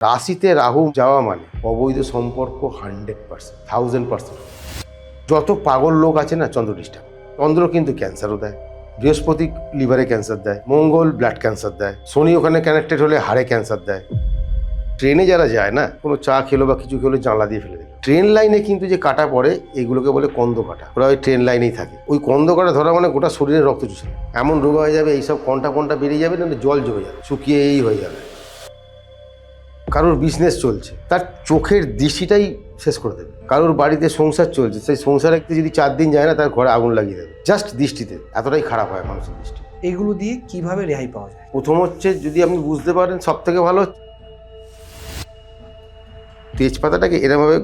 রাশিতে রাহু যাওয়া মানে অবৈধ সম্পর্ক 100%, 1000%। যত পাগল লোক আছে না চন্দ্র ডিস্টার্ব। চন্দ্র কিন্তু ক্যান্সারও দেয়, বৃহস্পতি লিভারে ক্যান্সার দেয়, মঙ্গল ব্লাড ক্যান্সার দেয়, শনি ওখানে কানেক্টেড হলে হাড়ে ক্যান্সার দেয়। ট্রেনে যারা যায় না, কোনো চা খেলো বা কিছু খেলো জানলা দিয়ে ফেলে দিল। ট্রেন লাইনে কিন্তু যে কাটা পড়ে এগুলোকে বলে কন্দ কাটা। ওরা ওই ট্রেন লাইনেই থাকে। ওই কন্দ কাটা ধরা মানে গোটা শরীরে রক্ত চুষে এমন রোগ হয়ে যাবে, এইসব কন্টা বেরিয়ে যাবে, না জল জমে যাবে, শুকিয়েই হয়ে যাবে। কারোর বিজনেস চলছে, তার চোখের দৃষ্টিটাই শেষ করে দেবে। কারোর বাড়িতে সংসার চলছে, সেই সংসারে যদি 4 দিন যায় না, তার ঘরে আগুন লাগিয়ে দেবে জাস্ট দৃষ্টিতে। এতটাই খারাপ হয় মানুষের দৃষ্টি। এইগুলো দিয়ে কিভাবে রেহাই পাওয়া যায়? প্রথম হচ্ছে, যদি আপনি বুঝতে পারেন, সব থেকে ভালো তেজপাতাটাকে এরমভাবে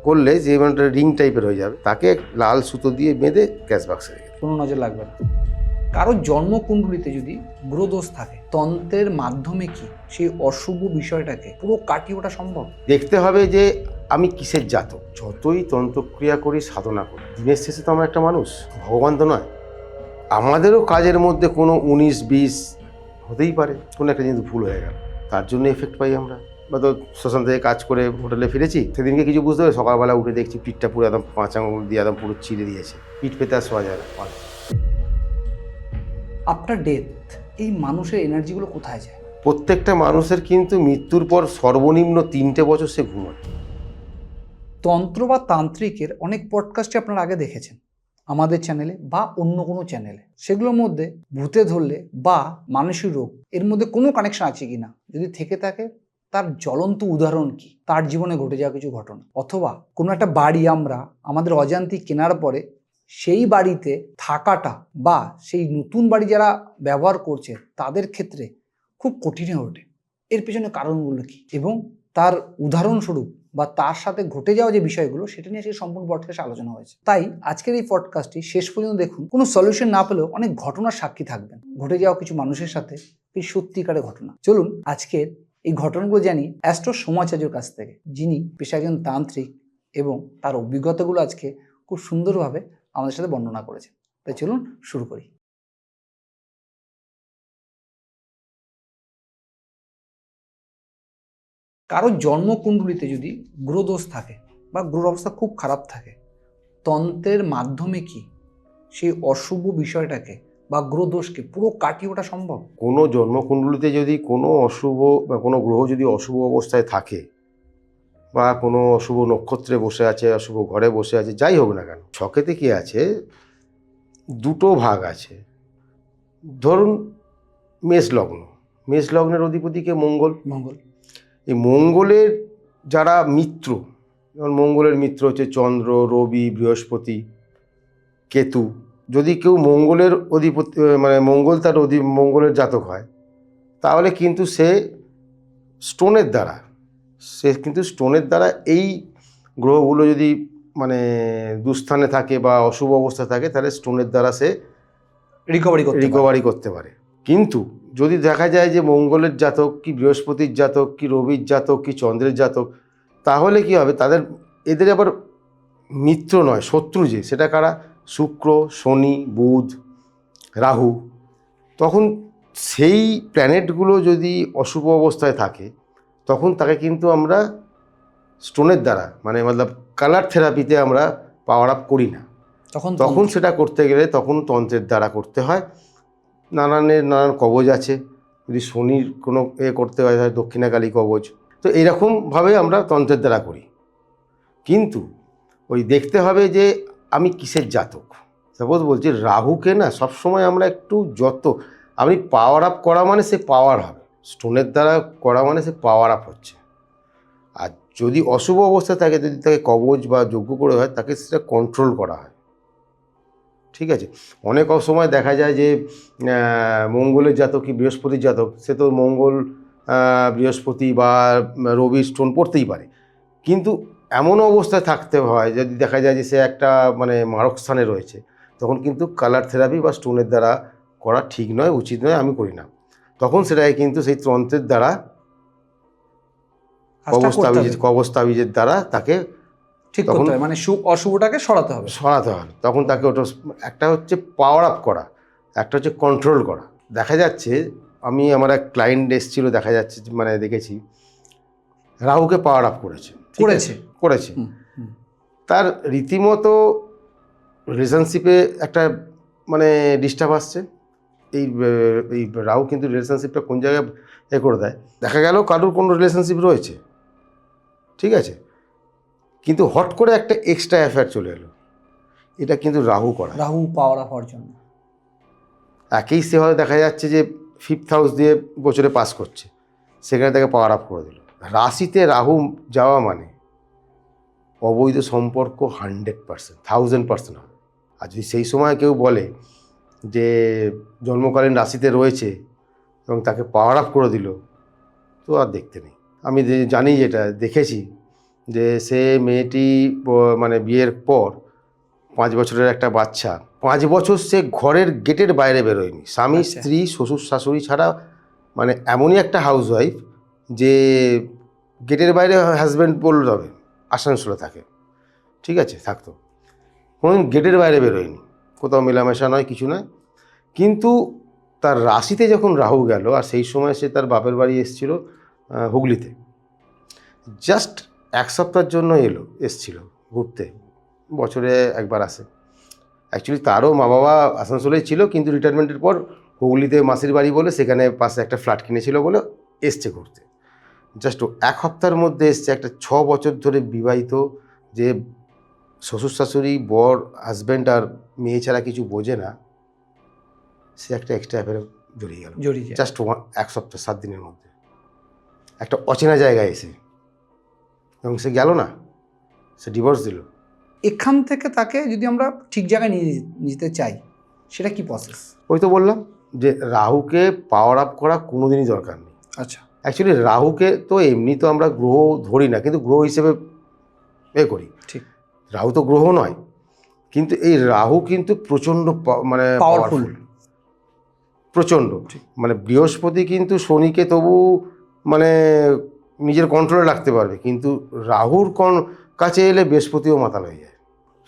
করলে যে মানে রিং টাইপের হয়ে যাবে, তাকে লাল সুতো দিয়ে বেঁধে গ্যাস বাক্সে রেখে কোনো নজর লাগবে না। কারো জন্মকুণ্ডলিতে যদি গ্রহদোষ থাকে, তন্ত্রের মাধ্যমে কি সেই অশুভ বিষয়টাকে পুরো কাটিয়ে ওঠা সম্ভব? দেখতে হবে যে আমি কিসের জাতক। যতই তন্ত্রক্রিয়া করি, সাধনা করি, দিনের শেষে তো আমরা একটা মানুষ, ভগবান তো নয়। আমাদেরও কাজের মধ্যে কোনো 19-20 হতেই পারে, কোনো একটা জিনিস ভুল হয়ে গেল, তার জন্য এফেক্ট পাই আমরা। বা তো শ্মশান থেকে কাজ করে হোটেলে ফিরেছি, সেদিনকে কিছু বুঝতে পারি, সকালবেলা উঠে দেখছি পিঠটা পুরো একদম 5 আঙুল দিয়ে একদম পুরো চিড়ে দিয়েছে। পিঠ পেতে আর শোয়া যায় না। আফটার ডেথ এই মানুষের এনার্জিগুলো কোথায় যায়? প্রত্যেকটা মানুষের কিন্তু মৃত্যুর পর সর্বনিম্ন 3টে বছর সে ঘুমায়। তন্ত্র বা তান্ত্রিকের অনেক পডকাস্টে আপনারা আগে দেখেছেন আমাদের চ্যানেলে বা অন্য কোনো চ্যানেলে। সেগুলোর মধ্যে ভূতে ধরলে বা মানসিক রোগ এর মধ্যে কোনো কানেকশন আছে কি না, যদি থেকে থাকে তার জ্বলন্ত উদাহরণ কি, তার জীবনে ঘটে যাওয়া কিছু ঘটনা, অথবা কোনো একটা বাড়ি আমরা আমাদের অজান্তে কেনার পরে সেই বাড়িতে থাকাটা বা সেই নতুন বাড়ি যারা ব্যবহার করছে তাদের ক্ষেত্রে খুব কঠিন হয়ে ওঠে। এর পেছনে কারণগুলো কি এবং তার উদাহরণস্বরূপ বা তার সাথে ঘটে যাওয়া যে বিষয়গুলো, সেটা নিয়ে আজকে সম্পূর্ণ পডকাস্টে আলোচনা হয়েছে। তাই আজকের এই পডকাস্টটি শেষ পর্যন্ত দেখুন। কোনো সলিউশন না পেলেও অনেক ঘটনার সাক্ষী থাকবেন, ঘটে যাওয়া কিছু মানুষের সাথে এই সত্যিকারের ঘটনা। চলুন আজকের এই ঘটনাগুলো জানি অ্যাস্ট্রো সমাচার্যের কাছ থেকে, যিনি পেশায় একজন তান্ত্রিক এবং তার অভিজ্ঞতাগুলো আজকে খুব সুন্দরভাবে আমাদের সাথে বর্ণনা করেছে। তাই চলুন শুরু করি। কারো জন্মকুণ্ডলিতে যদি গ্রহদোষ থাকে বা গ্রহের অবস্থা খুব খারাপ থাকে, তন্ত্রের মাধ্যমে কি সেই অশুভ বিষয়টাকে বা গ্রহদোষকে পুরো কাটিয়ে ওঠা সম্ভব? কোনো জন্মকুণ্ডলিতে যদি কোনো অশুভ বা কোনো গ্রহ যদি অশুভ অবস্থায় থাকে, বা কোনো অশুভ নক্ষত্রে বসে আছে, অশুভ ঘরে বসে আছে, যাই হোক না কেন, ছকেতে কি আছে, দুটো ভাগ আছে। ধরুন মেষ লগ্ন, মেষ লগ্নের অধিপতিকে মঙ্গল। মঙ্গল। এই মঙ্গলের যারা মিত্র, যেমন মঙ্গলের মিত্র হচ্ছে চন্দ্র, রবি, বৃহস্পতি, কেতু। যদি কেউ মঙ্গলের অধিপতি মানে মঙ্গল তার মঙ্গলের জাতক হয়, তাহলে কিন্তু সে স্টোনের দ্বারা এই গ্রহগুলো যদি মানে দুস্থানে থাকে বা অশুভ অবস্থা থাকে, তাহলে স্টোনের দ্বারা সে রিকভারি করতে পারে। কিন্তু যদি দেখা যায় যে মঙ্গলের জাতক কি বৃহস্পতির জাতক কি রবির জাতক কি চন্দ্রের জাতক, তাহলে কি হবে, এদের আবার মিত্র নয়, শত্রু। যে সেটা কারা? শুক্র, শনি, বুধ, রাহু। তখন সেই প্ল্যানেটগুলো যদি অশুভ অবস্থায় থাকে, তখন তাকে কিন্তু আমরা স্টোনের দ্বারা মানে মতলব কালার থেরাপিতে আমরা পাওয়ার আপ করি না। তখন সেটা করতে গেলে তখন তন্ত্রের দ্বারা করতে হয়। নানান কবচ আছে। যদি শনির কোনো করতে হয়, তাহলে দক্ষিণাকালী কবচ। তো এইরকমভাবে আমরা তন্ত্রের দ্বারা করি। কিন্তু ওই দেখতে হবে যে আমি কিসের জাতক। সাপোজ বলছি, রাহুকে না সবসময় আমরা একটু আপনি পাওয়ার আপ করা মানে সে পাওয়ার হবে, স্টোনের দ্বারা করা মানে সে পাওয়ার আপ হচ্ছে। আর যদি অশুভ অবস্থা থাকে, যদি তাকে কবচ বা যজ্ঞ করে হয়, তাকে সেটা কন্ট্রোল করা হয়। ঠিক আছে। অনেক সময় দেখা যায় যে মঙ্গলের জাতক কি বৃহস্পতির জাতক, সে তো মঙ্গল, বৃহস্পতি বা রবি স্টোন পড়তেই পারে, কিন্তু এমন অবস্থায় থাকতে হয় যদি দেখা যায় যে সে একটা মানে মারক স্থানে রয়েছে, তখন কিন্তু কালার থেরাপি বা স্টোনের দ্বারা করা ঠিক নয়, উচিত নয়, আমি করি না। তখন সেটাকে কিন্তু সেই তন্ত্রের দ্বারা কবচ তাবিজের দ্বারা তাকে ঠিক করতে হবে, মানে অশুভটাকে সরাতে হবে। তখন তাকে ওটা একটা হচ্ছে পাওয়ার আপ করা, একটা হচ্ছে কন্ট্রোল করা। দেখা যাচ্ছে, আমার এক ক্লায়েন্ট এসেছিল, দেখা যাচ্ছে মানে দেখেছি রাহুকে পাওয়ার আপ করেছে, ঠিক আছে? করেছে। তার রীতিমতো রিলেশনশিপে একটা মানে ডিস্টার্ব আসছে। এই রাহু কিন্তু রিলেশনশিপটা কোন জায়গায় করে দেয়, দেখা গেল কারোর কোনো রিলেশনশিপ রয়েছে, ঠিক আছে, কিন্তু হট করে একটা এক্সট্রা অ্যাফেয়ার চলে এলো, এটা কিন্তু রাহু করা। রাহু পাওয়ার আপ হওয়ার জন্য একেই সে হয়তো দেখা যাচ্ছে যে 5th হাউস দিয়ে বছরে পাস করছে, সেখানে তাকে পাওয়ার আপ করে দিল। রাশিতে রাহু যাওয়া মানে অবৈধ সম্পর্ক 100%, 1000% হবে। আর যদি সেই সময় কেউ বলে যে জন্মকালীন রাশিতে রয়েছে এবং তাকে পাওয়ার আপ করে দিল, তো আর দেখতে নেই। আমি জানি, যেটা দেখেছি, যে সে মেয়েটি মানে বিয়ের পর 5 বছরের একটা বাচ্চা, 5 বছর সে ঘরের গেটের বাইরে বেরোয়নি, স্বামী স্ত্রী শ্বশুর শাশুড়ি ছাড়া, মানে এমনই একটা হাউস ওয়াইফ যে গেটের বাইরে হাজব্যান্ড বলল তবে আসানসোলে থাকে, ঠিক আছে, থাকতো, কোনোদিন গেটের বাইরে বেরোয়নি, কোথাও মেলামেশা নয়, কিছু নয়। কিন্তু তার রাশিতে যখন রাহু গেল, আর সেই সময় সে তার বাপের বাড়ি এসেছিল হুগলিতে, জাস্ট 1 সপ্তাহের জন্য এসছিল ঘুরতে, বছরে একবার আসে। অ্যাকচুয়ালি তারও মা বাবা আসানসোলেই ছিল, কিন্তু রিটায়ারমেন্টের পর হুগলিতে মাসির বাড়ি বলে সেখানে পাশে একটা ফ্ল্যাট কিনেছিল বলে এসছে ঘুরতে। জাস্ট 1 সপ্তাহের মধ্যে এসছে একটা 6 বছর ধরে বিবাহিত, যে শ্বশুর শাশুড়ি বর হাজব্যান্ড আর মেয়ে ছাড়া কিছু বোঝে না, সে একটা এক্সট্রা অ্যাফেয়ারে জড়িয়ে গেল জাস্ট 1 সপ্তাহ 7 দিনের মধ্যে, একটা অচেনা জায়গায় এসে, এবং সে গেল না, সে ডিভোর্স দিল। এখান থেকে তাকে যদি আমরা ঠিক জায়গায় নিয়ে যেতে চাই, সেটা কি প্রসেস? ওই তো বললাম যে রাহুকে পাওয়ার আপ করা কোনোদিনই দরকার নেই। আচ্ছা, অ্যাকচুয়ালি রাহুকে তো এমনি তো আমরা গ্রহ ধরি না, কিন্তু গ্রহ হিসেবে করি, ঠিক। রাহু তো গ্রহ নয়, কিন্তু এই রাহু কিন্তু প্রচণ্ড মানে পাওয়ারফুল, প্রচণ্ড। মানে বৃহস্পতি কিন্তু শনিকে তবু মানে নিজের কন্ট্রোলে রাখতে পারবে, কিন্তু রাহুর কাছে এলে বৃহস্পতিও মাতাল হয়ে যায়।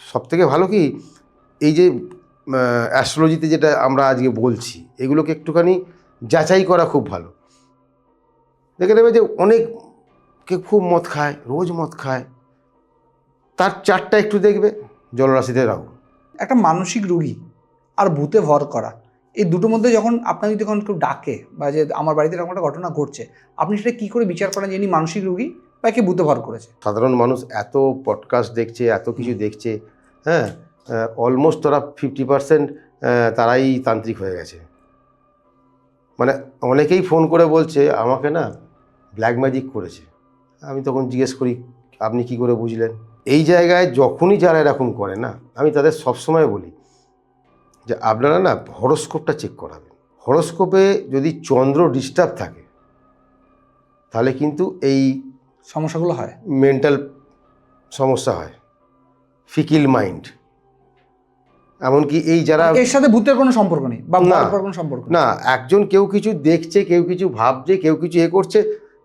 সবথেকে ভালো কি, এই যে অ্যাস্ট্রোলজিতে যেটা আমরা আজকে বলছি, এগুলোকে একটুখানি যাচাই করা খুব ভালো। দেখে নেবে যে অনেকে খুব মদ খায়, রোজ মদ খায়, তার চারটা একটু দেখবে জলরাশিতে রাহু। একটা মানসিক রোগী আর ভূতে ভর করা, এই দুটোর মধ্যে যখন আপনার যদি যখন কেউ ডাকে, বা যে আমার বাড়িতে এরকম একটা ঘটনা ঘটছে, আপনি সেটা কী করে বিচার করেন যে ইনি মানসিক রোগী বা কে ভূতে ভর করেছে? সাধারণ মানুষ এত পডকাস্ট দেখছে, এত কিছু দেখছে, হ্যাঁ, অলমোস্ট তারা 50% তারাই তান্ত্রিক হয়ে গেছে। মানে অনেকেই ফোন করে বলছে আমাকে না ব্ল্যাক ম্যাজিক করেছে। আমি তখন জিজ্ঞেস করি আপনি কি করে বুঝলেন? এই জায়গায় যখনই যারা এরকম করে না, আমি তাদের সবসময় বলি যে আপনারা না হরোস্কোপটা চেক করাবেন। হরোস্কোপে যদি চন্দ্র ডিস্টার্ব থাকে, তাহলে কিন্তু এই সমস্যাগুলো হয়, মেন্টাল সমস্যা হয়, ফিকিল মাইন্ড। এমনকি এই যারা এর সাথে ভূতের কোনো সম্পর্ক নেই বা কোনো সম্পর্ক না, একজন কেউ কিছু দেখছে, কেউ কিছু ভাবছে, কেউ কিছু করছে,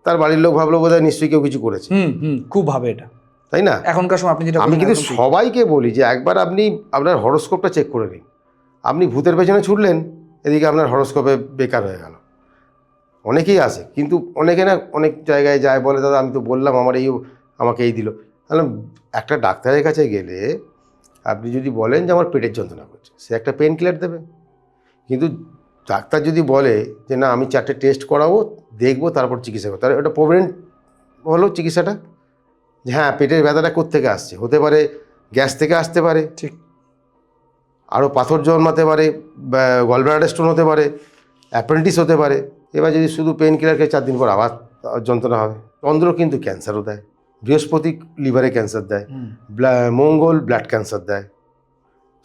তার বাড়ির লোক ভাবলো বোধহয় নিশ্চয়ই কেউ কিছু করেছে। খুব ভাবে এটা, তাই না? এখনকার সময় আপনি যেটা আমি কিন্তু সবাইকে বলি যে একবার আপনি আপনার হরোস্কোপটা চেক করে নিন। আপনি ভূতের পেছনে ছুটলেন, এদিকে আপনার হরোস্কোপে বেকার হয়ে গেল। অনেকেই আসে, কিন্তু অনেকে না অনেক জায়গায় যায়, বলে দাদা আমি তো বললাম আমাকে এই দিল। তাহলে একটা ডাক্তারের কাছে গেলে আপনি যদি বলেন যে আমার পেটের যন্ত্রণা করছে, সে একটা পেন কিলার দেবে। কিন্তু ডাক্তার যদি বলে যে না আমি 4টে টেস্ট করাবো, দেখবো, তারপর চিকিৎসা করবো, তাহলে ওটা প্রভিডেন্ট হলো চিকিৎসাটা, যে হ্যাঁ পেটের ব্যথাটা কোত্থেকে আসছে, হতে পারে গ্যাস থেকে আসতে পারে, ঠিক, আরও পাথর জন্মাতে পারে, গলব্লাডার স্টোন হতে পারে, অ্যাপেন্ডিক্স হতে পারে। এবার যদি শুধু পেন কিলার খেয়ে 4 দিন পর আবার যন্ত্রণা হবে। চন্দ্র কিন্তু ক্যান্সারও দেয়, বৃহস্পতি লিভারে ক্যান্সার দেয়, মঙ্গল ব্লাড ক্যান্সার দেয়,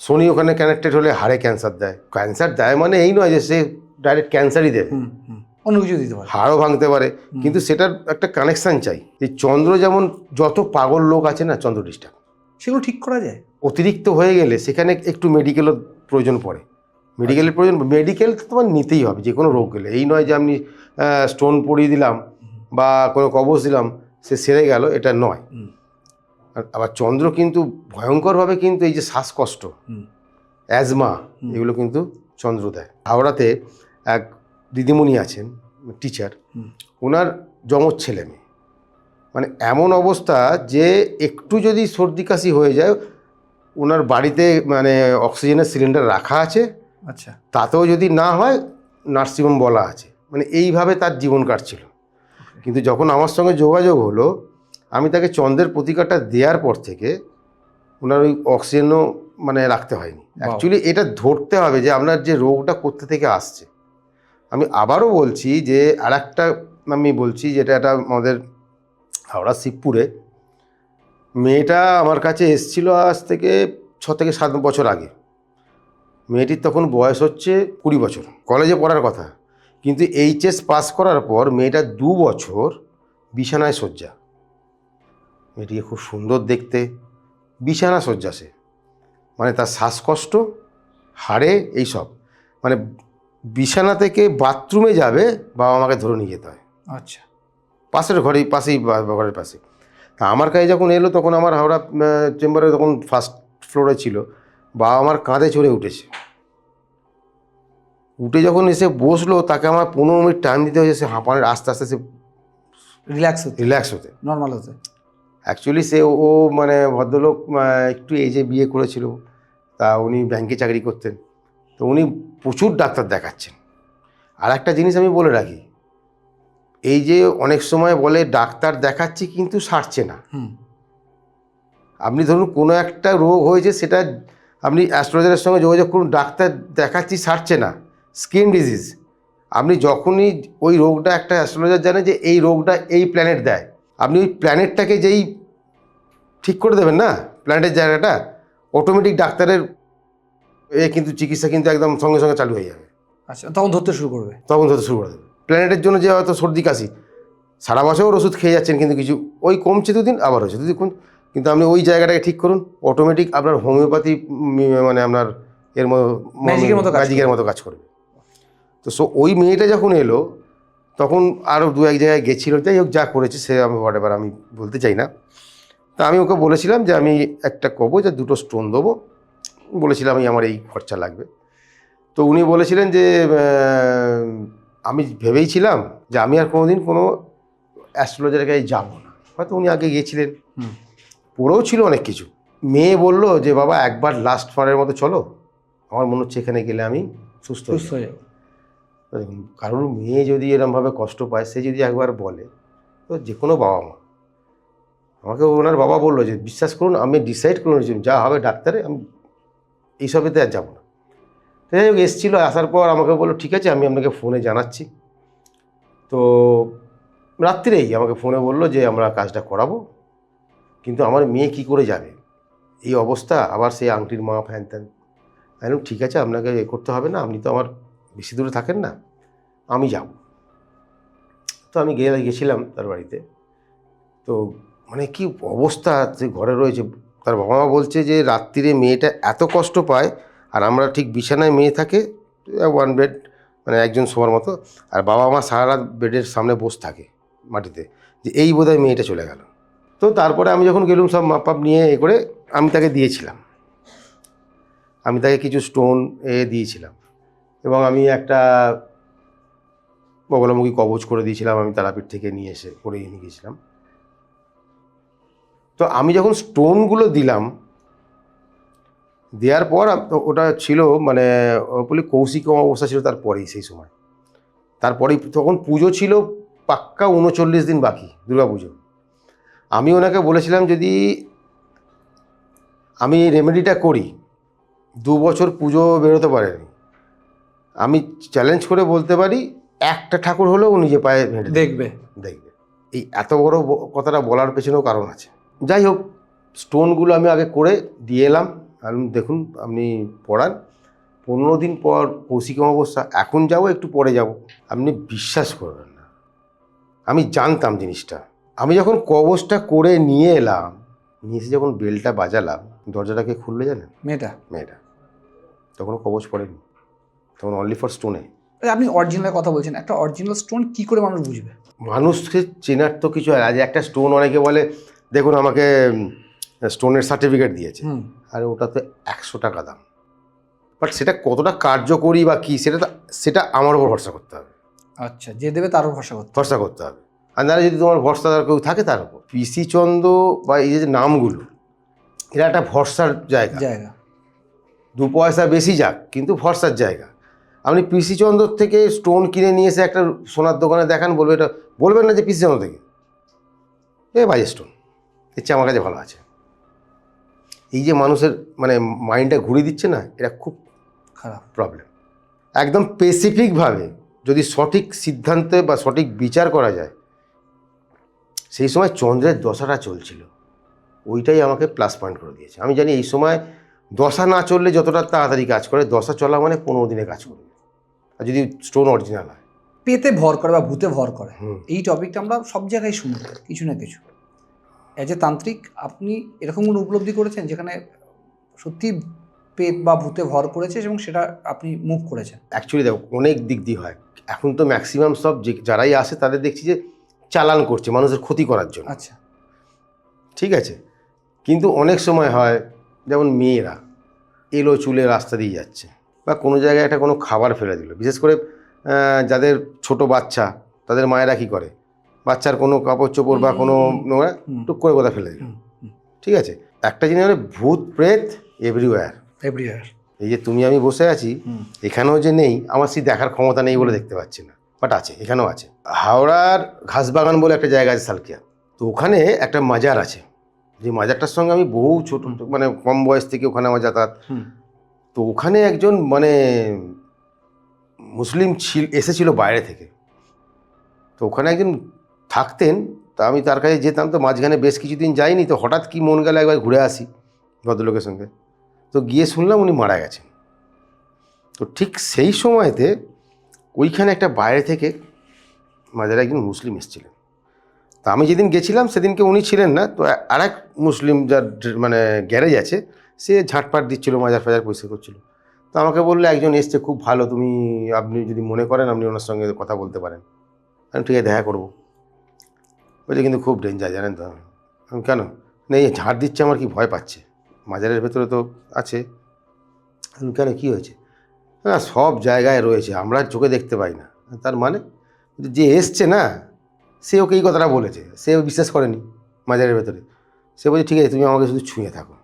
শনি ওখানে কানেক্টেড হলে হাড়ে ক্যান্সার দেয়। ক্যান্সার দেয় মানে এই নয় যে সে ডাইরেক্ট ক্যান্সারই দেবে, অন্য কিছু দিতে পারে, হাড়ও ভাঙতে পারে, কিন্তু সেটার একটা কানেকশান চাই। এই চন্দ্র যেমন যত পাগল লোক আছে না, চন্দ্র ডিস্টার্ব, সেগুলো ঠিক করা যায়। অতিরিক্ত হয়ে গেলে সেখানে একটু মেডিকেলের প্রয়োজন পড়ে। মেডিকেল তো তোমার নিতেই হবে যে কোনো রোগ গেলে। এই নয় যে আমি স্টোন পরিয়ে দিলাম বা কোনো কবচ দিলাম সে সেরে গেল, এটা নয়। আবার চন্দ্র কিন্তু ভয়ঙ্করভাবে কিন্তু এই যে শ্বাসকষ্ট, অ্যাজমা, এগুলো কিন্তু চন্দ্র দেয়। হাওড়াতে এক দিদিমণি আছেন, টিচার, ওনার যমজ ছেলে মেয়ে, মানে এমন অবস্থা যে একটু যদি সর্দি কাশি হয়ে যায়, ওনার বাড়িতে মানে অক্সিজেনের সিলিন্ডার রাখা আছে, আচ্ছা। তাতেও যদি না হয় নার্সিংহোম বলা আছে। মানে এইভাবে তার জীবন কাটছিল। কিন্তু যখন আমার সঙ্গে যোগাযোগ হলো, আমি তাকে চন্দ্রের প্রতিকারটা দেওয়ার পর থেকে ওনার ওই অক্সিজেনও মানে রাখতে হয়নি। অ্যাকচুয়ালি এটা ধরতে হবে যে আপনার যে রোগটা কোথা থেকে আসছে। আমি আবারও বলছি যে আরেকটা আমি বলছি, যেটা এটা আমাদের হাওড়া শিবপুরে মেয়েটা আমার কাছে এসেছিল আজ থেকে 6 থেকে 7 বছর আগে। মেয়েটির তখন বয়স হচ্ছে 20 বছর, কলেজে পড়ার কথা। কিন্তু এইচএস পাস করার পর মেয়েটা 2 বছর বিছানায় শয্যা। মেয়েটিকে খুব সুন্দর দেখতে, বিছানা শয্যা সে। মানে তার শ্বাসকষ্ট, হাড়ে এইসব, মানে বিছানা থেকে বাথরুমে যাবে বাবা মাকে ধরে নিয়ে যেতে হয়। আচ্ছা। পাশের ঘরেই, ঘরের পাশে। তা আমার কাছে যখন এলো তখন আমার হাওড়া চেম্বারে তখন ফার্স্ট ফ্লোরে ছিল। বাবা আমার কাঁধে চড়ে উঠেছে, উঠে যখন এসে বসলো তাকে আমার 15 মিনিট টাইম দিতে হয়েছে সে হাঁপানোর আস্তে আস্তে সে রিল্যাক্স হতে, নর্মাল হতে। অ্যাকচুয়ালি সে ও মানে ভদ্রলোক একটু এজে বিয়ে করেছিল, তা উনি ব্যাংকে চাকরি করতেন, তো উনি প্রচুর ডাক্তার দেখাচ্ছেন। আর একটা জিনিস আমি বলে রাখি, এই যে অনেক সময় বলে ডাক্তার দেখাচ্ছি কিন্তু সারছে না। আপনি ধরুন কোনো একটা রোগ হয়েছে, সেটা আপনি অ্যাস্ট্রোলজারের সঙ্গে যোগাযোগ করুন, ডাক্তার দেখাচ্ছি সারছে না, স্কিন ডিজিজ। আপনি যখনই ওই রোগটা, একটা অ্যাস্ট্রোলজার জানে যে এই রোগটা এই প্ল্যানেট দেয়, আপনি ওই প্ল্যানেটটাকে যেই ঠিক করে দেবেন না, প্ল্যানেটের জায়গাটা, অটোমেটিক ডাক্তারের কিন্তু চিকিৎসা কিন্তু একদম সঙ্গে সঙ্গে চালু হয়ে যাবে। আচ্ছা, তখন ধরতে শুরু করবে। তখন ধরতে শুরু করে দেবে। প্ল্যানেটের জন্য যে হয়তো সর্দি কাশি সারা বছর ওষুধ খেয়ে যাচ্ছেন, কিন্তু কিছু ওই কমছে 2 দিন আবার হচ্ছে 2 দিন, কিন্তু আপনি ওই জায়গাটাকে ঠিক করুন, অটোমেটিক আপনার হোমিওপ্যাথি মানে আপনার এর ম্যাজিকের মতো কাজ করবে। তো ওই মেয়েটা যখন এলো তখন আরও 2-1 জায়গায় গেছিলো, যাই হোক যা করেছে সে আমি হোয়াটএভার আমি বলতে চাই না। তা আমি ওকে বলেছিলাম যে আমি একটা কবজ আর 2টো স্টোন দেবো, বলেছিলাম আমি আমার এই খরচা লাগবে। তো উনি বলেছিলেন যে আমি ভেবেইছিলাম যে আমি আর কোনোদিন কোনো অ্যাস্ট্রোলজারের কাছে যাবো না। হয়তো উনি আগে গিয়েছিলেন, পড়েও ছিল অনেক কিছু। মেয়ে বলল যে বাবা একবার লাস্ট বারের মতো চলো, আমার মনে হচ্ছে এখানে গেলে আমি সুস্থ হয়ে যাব। দেখুন, কারোর মেয়ে যদি এরমভাবে কষ্ট পায়, সে যদি একবার বলে, তো যে কোনো বাবা মা, আমাকে ওনার বাবা বললো যে বিশ্বাস করুন আমি ডিসাইড করে নিয়েছি যা হবে ডাক্তারে, আমি এইসবেতে আর যাবো না। যাই হোক এসেছিলো, আসার পর আমাকে বললো ঠিক আছে আমি আপনাকে ফোনে জানাচ্ছি। তো রাত্রিরেই আমাকে ফোনে বললো যে আমরা কাজটা করাবো, কিন্তু আমার মেয়ে কি করে যাবে, এই অবস্থা, আবার সেই আংটির মাপ হ্যান ত্যান। আমি ঠিক আছে আপনাকে এ করতে হবে না, আপনি তো আমার বেশি দূরে থাকেন না, আমি যাব। তো আমি গেছিলাম তার বাড়িতে। তো মানে কি অবস্থা, সে ঘরে রয়েছে, তার বাবা মা বলছে যে রাত্রিরে মেয়েটা এত কষ্ট পায়, আর আমরা ঠিক বিছানায় মেয়ে থাকে 1 বেড, মানে একজন শোয়ার মতো, আর বাবা মা সারা রাত বেডের সামনে বসে থাকে মাটিতে, যে এই বোধহয় মেয়েটা চলে গেল। তো তারপরে আমি যখন গেলুম সব মাপ নিয়ে এ করে আমি তাকে দিয়েছিলাম, আমি তাকে কিছু স্টোন দিয়েছিলাম, এবং আমি একটা বগলামুখী কবচ করে দিয়েছিলাম, আমি তারাপীঠ থেকে নিয়ে এসে করে নিয়ে গিয়েছিলাম। তো আমি যখন স্টোনগুলো দিলাম, দেওয়ার পর ওটা ছিল মানে বলি কৌশিক অমাবস্যা ছিল তারপরেই, সেই সময় তারপরেই তখন পুজো ছিল পাক্কা 39 দিন বাকি দুর্গা পুজো। আমি ওনাকে বলেছিলাম যদি আমি রেমেডিটা করি, 2 বছর পুজো বেরোতে পারেনি, আমি চ্যালেঞ্জ করে বলতে পারি একটা ঠাকুর হলেও নিজে পায়ে হেঁটে দেখবে। এই এত বড় কথাটা বলার পেছনেও কারণ আছে। যাই হোক, স্টোনগুলো আমি আগে করে দিয়ে এলাম, আর দেখুন আপনি পড়ান, 15 দিন পর কৌশিক অমাবস্যা, এখন যাবো একটু পরে যাব, আপনি বিশ্বাস করবেন না, আমি জানতাম জিনিসটা। আমি যখন কবচটা করে নিয়ে এলাম, নিয়ে এসে যখন বেলটা বাজালাম, দরজাটাকে খুললে জানেন মেয়েটা তখনও কবচ পড়েনি, তখন অনলি ফর স্টোনে। আপনি অরিজিনাল কথা বলছেন, একটা অরিজিনাল স্টোন কি করে মানুষ বুঝবে? মানুষকে চেনার তো কিছু হয়, আজ একটা স্টোন অনেকে বলে দেখুন আমাকে স্টোনের সার্টিফিকেট দিয়েছে, আর ওটা তো 100 টাকা দাম, বাট সেটা কতটা কার্যকরী বা কী, সেটা আমার উপর ভরসা করতে হবে। আচ্ছা, যে দেবে তারও ভরসা করতে হবে। আর নাহলে যদি তোমার ভরসাদার কেউ থাকে তার উপর। পিসি চন্দ্র বা এই যে নামগুলো, এরা একটা ভরসার জায়গা। দু পয়সা বেশি যাক, কিন্তু ভরসার জায়গা। আপনি পিসি চন্দ্র থেকে স্টোন কিনে নিয়ে এসে একটা সোনার দোকানে দেখান, বলবে এটা, বলবেন না যে পিসি চন্দ্র থেকে, বাজে স্টোন, এর চেয়ে আমার কাছে ভালো আছে। এই যে মানুষের মানে মাইন্ডটা ঘুরিয়ে দিচ্ছে না, এটা খুব খারাপ প্রবলেম। একদম স্পেসিফিকভাবে যদি সঠিক সিদ্ধান্তে বা সঠিক বিচার করা যায়, সেই সময় চন্দ্রের দশাটা চলছিল, ওইটাই আমাকে প্লাস পয়েন্ট করে দিয়েছে। আমি জানি এই সময় দশা না চললে যতটা তাড়াতাড়ি কাজ করে, দশা চলা মানে 15 দিনে কাজ করবে, আর যদি স্টোন অরিজিনাল হয়। পেতে ভর করে বা ভূতে ভর করে, এই টপিকটা আমরা সব জায়গায় শুনি কিছু না কিছু। অ্যাজ এ তান্ত্রিক আপনি এরকম কোনো উপলব্ধি করেছেন যেখানে সত্যি পেত বা ভূতে ভর করেছে এবং সেটা আপনি মুভ করেছেন? অ্যাকচুয়ালি দেখো, অনেক দিক দিয়ে হয়। এখন তো ম্যাক্সিমাম সব যারাই আসে তাদের দেখছি যে চালান করছে মানুষের ক্ষতি করার জন্য। আচ্ছা, ঠিক আছে, কিন্তু অনেক সময় হয় যেমন মেয়েরা এলো চুলে রাস্তা দিয়ে যাচ্ছে, বা কোনো জায়গায় একটা কোনো খাবার ফেলে দিল, বিশেষ করে যাদের ছোট বাচ্চা, তাদের মায়েরা কী করে, বাচ্চার কোনো কাপড় চোপড় বা কোনো নোংরা টুক করে কোথাও ফেলে দিল। ঠিক আছে, একটা জিনিস হলো ভূত প্রেত এভরিওয়্যার। এই যে তুমি আমি বসে আছি, এখানেও যে নেই, আমার সেই দেখার ক্ষমতা নেই বলে দেখতে পাচ্ছি না, বাট আছে, এখানেও আছে। হাওড়ার ঘাসবাগান বলে একটা জায়গা আছে সালকিয়া, তো ওখানে একটা মাজার আছে, যে মাজারটার সঙ্গে আমি বহু ছোট মানে কম বয়স থেকে ওখানে আমার যাতায়াত। তো ওখানে একজন মানে মুসলিম এসেছিল বাইরে থেকে, তো ওখানে একজন থাকতেন, তা আমি তার কাছে যেতাম, তো মাঝখানে বেশ কিছুদিন যাইনি, তো হঠাৎ কি মন গেল একবার ঘুরে আসি ভদ্রলোকের সঙ্গে, তো গিয়ে শুনলাম উনি মারা গেছেন। তো ঠিক সেই সময়তে ওইখানে একটা বাইরে থেকে মাজারে একজন মুসলিম এসেছিলেন। তা আমি যেদিন গেছিলাম সেদিনকে উনি ছিলেন না, তো আরেক মুসলিম যার মানে গ্যারেজ আছে, সে ঝাঁটপাট দিচ্ছিল, মাজার ফাজার পরিষ্কার করছিল। তো আমাকে বললো একজন এসছে খুব ভালো, আপনি যদি মনে করেন আপনি ওনার সঙ্গে কথা বলতে পারেন। আমি ঠিক আছে দেখা করবো। বলছে কিন্তু খুব ডেঞ্জার জানেন তো। আমি কেন? না এই ঝাড় দিচ্ছে, আমার কি ভয় পাচ্ছে, মাজারের ভেতরে তো আছে। আমি কেন, কী হয়েছে? না সব জায়গায় রয়েছে, আমরা চোখে দেখতে পাই না। তার মানে যে এসছে না, সে ওকে এই কথাটা বলেছে, সে বিশ্বাস করেনি মাজারের ভেতরে। সে বলছে ঠিক আছে তুমি আমাকে শুধু ছুঁয়ে থাকো।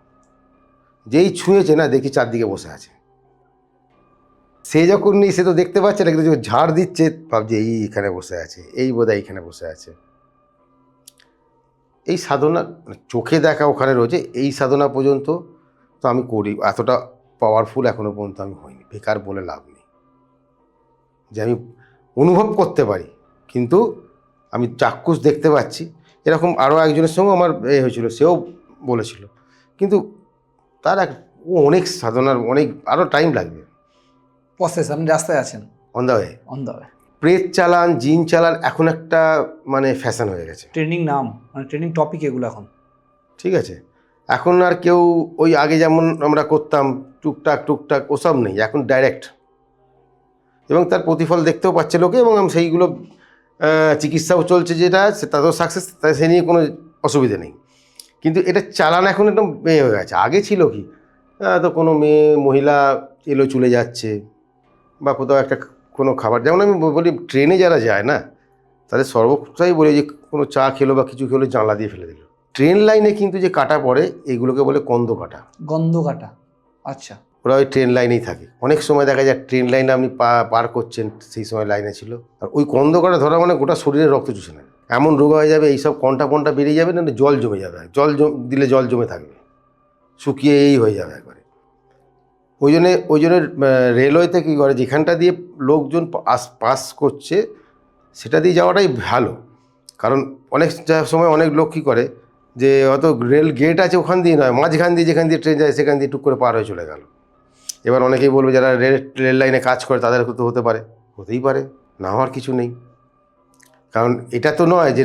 যেই ছুঁয়েছে না, দেখি চারদিকে বসে আছে। সে যখন নেই, সে তো দেখতে পাচ্ছে না, কিন্তু ঝাড় দিচ্ছে, ভাবছে এই এখানে বসে আছে, এই বোধহয় এইখানে বসে আছে। এই সাধনা চোখে দেখা ওখানে রয়েছে, এই সাধনা পর্যন্ত তো আমি করি, এতটা পাওয়ারফুল এখনও পর্যন্ত আমি হইনি। বেকার বলে লাভ নেই, যে আমি অনুভব করতে পারি, কিন্তু আমি চাক্ষুষ দেখতে পাচ্ছি। এরকম আরও একজনের সঙ্গে আমার হয়েছিল, সেও বলেছিল, কিন্তু তার অনেক সাধনার অনেক আরও টাইম লাগবে। প্রসেস, আপনি রাস্তায় আছেন অন দ্য ওয়ে। প্রেত চালান, জিন চালান এখন একটা মানে ফ্যাশন হয়ে গেছে, ট্রেনিং নাম, মানে ট্রেনিং টপিক এগুলো এখন। ঠিক আছে, এখন আর কেউ ওই আগে যেমন আমরা করতাম টুকটাক টুকটাক, ওসব নেই, এখন ডাইরেক্ট, এবং তার প্রতিফল দেখতেও পাচ্ছে লোকে, এবং সেইগুলো চিকিৎসাও চলছে, যেটা তাতেও সাকসেস, সে নিয়ে কোনো অসুবিধে নেই। কিন্তু এটা চালান এখন একদম হয়ে গেছে। আগে ছিল কি, তো কোনো মেয়ে মহিলা এলো চলে যাচ্ছে, বা কোথাও একটা কোনো খাবার, যেমন আমি বলি ট্রেনে যারা যায় না, তাদের সর্বপ্রথমই বলি যে কোনো চা খেলো বা কিছু খেলো, জানলা দিয়ে ফেলে দিল। ট্রেন লাইনে কিন্তু যে কাটা পড়ে, এইগুলোকে বলে গন্ধ কাটা। আচ্ছা, ওরা ওই ট্রেন লাইনেই থাকে। অনেক সময় দেখা যায় ট্রেন লাইনে আপনি পার করছেন, সেই সময় লাইনে ছিল, আর ওই গন্ধ কাটা ধরা মানে গোটা শরীরে রক্ত চুষে নেয়, এমন রোগ হয়ে যাবে, এইসব কন্টা বেরিয়ে যাবে, না জল জমে যাবে, দিলে জল জমে থাকবে, শুকিয়ে হয়ে যাবে একবারে। ওই জন্য রেলওয়েতে কী করে, যেখানটা দিয়ে লোকজন পাস করছে সেটা দিয়ে যাওয়াটাই ভালো। কারণ অনেক সময় অনেক লোক কী করে, যে হয়তো রেল গেট আছে ওখান দিয়ে নয়, মাঝখান দিয়ে যেখান দিয়ে ট্রেন যায় সেখান দিয়ে টুক করে পার হয়ে চলে গেল। এবার অনেকেই বলবে যারা রেল লাইনে কাজ করে তাদের তো হতে পারে, হতেই পারে, না হওয়ার কিছু নেই। কারণ এটা তো নয় যে